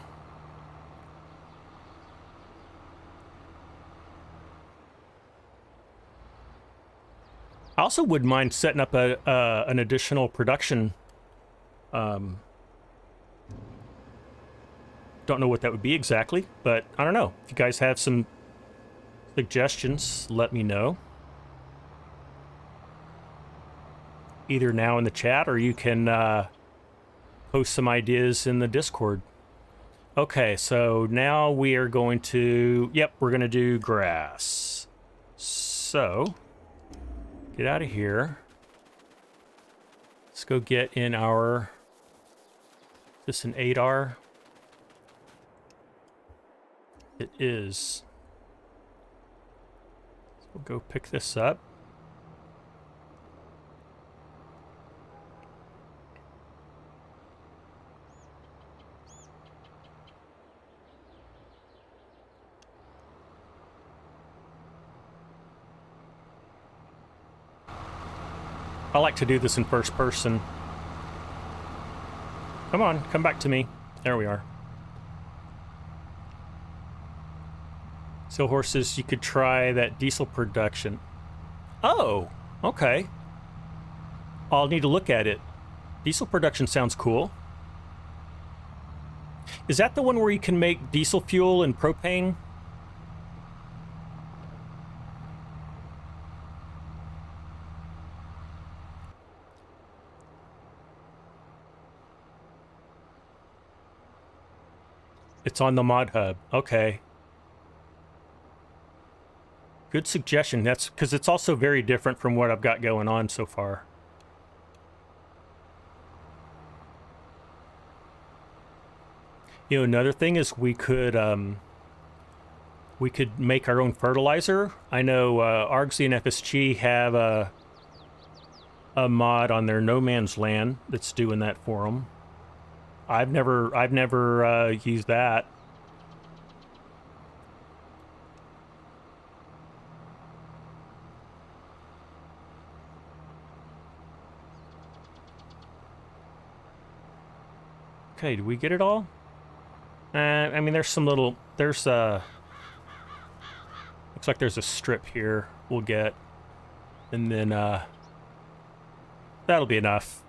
I also wouldn't mind setting up an additional production. Don't know what that would be exactly, but I don't know. If you guys have some suggestions, let me know. Either now in the chat, or you can post some ideas in the Discord. Okay, so now we are going to... Yep, we're going to do grass. So, get out of here. Let's go get in our... Is this an 8R? It is. So we'll go pick this up. I like to do this in first person. Come on, come back to me. There we are. So horses, you could try that diesel production. Oh, okay. I'll need to look at it. Diesel production sounds cool. Is that the one where you can make diesel fuel and propane? It's on the mod hub. Okay. Good suggestion. That's because it's also very different from what I've got going on so far. You know, another thing is we could make our own fertilizer. I know Argsy and FSG have a mod on their No Man's Land that's doing that for them. I've never used that. Okay, do we get it all? I mean, there's some little... There's looks like there's a strip here we'll get. And then, that'll be enough.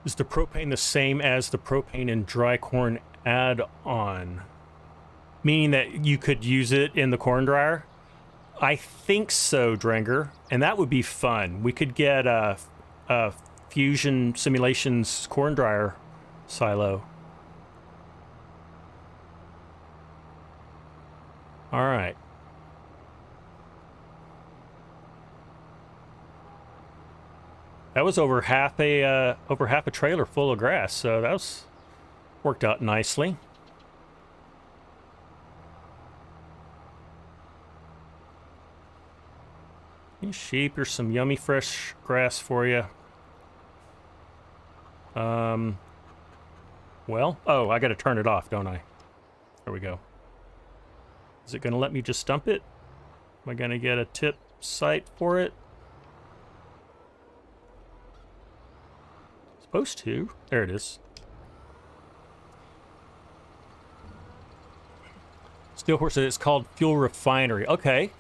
Is the propane the same as the propane in dry corn add-on? Meaning that you could use it in the corn dryer? I think so, Drenger, and that would be fun. We could get a Fusion Simulations corn dryer silo. All right. That was over half a trailer full of grass, so that was worked out nicely. Hey, sheep, here's some yummy fresh grass for you. Well, oh, I got to turn it off, don't I? There we go. Is it going to let me just dump it? Am I going to get a tip site for it? Supposed to. There it is. Steelhorse says it's called Fuel Refinery. Okay.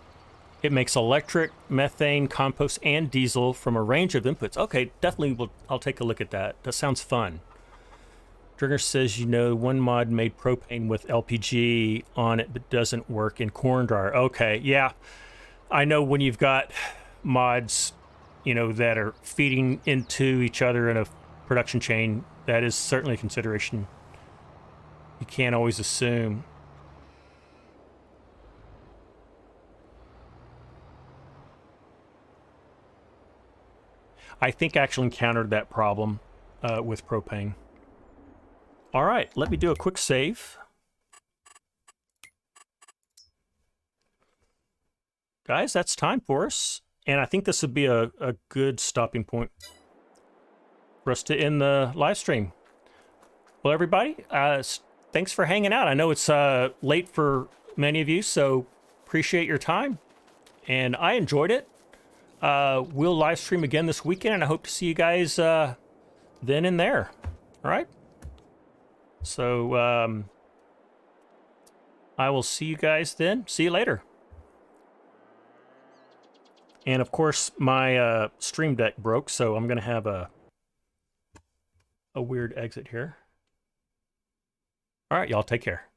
It makes electric, methane, compost, and diesel from a range of inputs. Okay, definitely I'll take a look at that. That sounds fun. Dringer says, you know, one mod made propane with LPG on it, but doesn't work in corn dryer. Okay, yeah. I know when you've got mods, you know, that are feeding into each other in a production chain, that is certainly a consideration. You can't always assume. I think I actually encountered that problem with propane. All right, let me do a quick save. Guys, that's time for us. And I think this would be a good stopping point for us to end the live stream. Well, everybody, thanks for hanging out. I know it's late for many of you, so appreciate your time. And I enjoyed it. We'll live stream again this weekend, and I hope to see you guys then and there. All right? So, I will see you guys then. See you later. And, of course, my stream deck broke, so I'm going to have a weird exit here. All right, y'all, take care.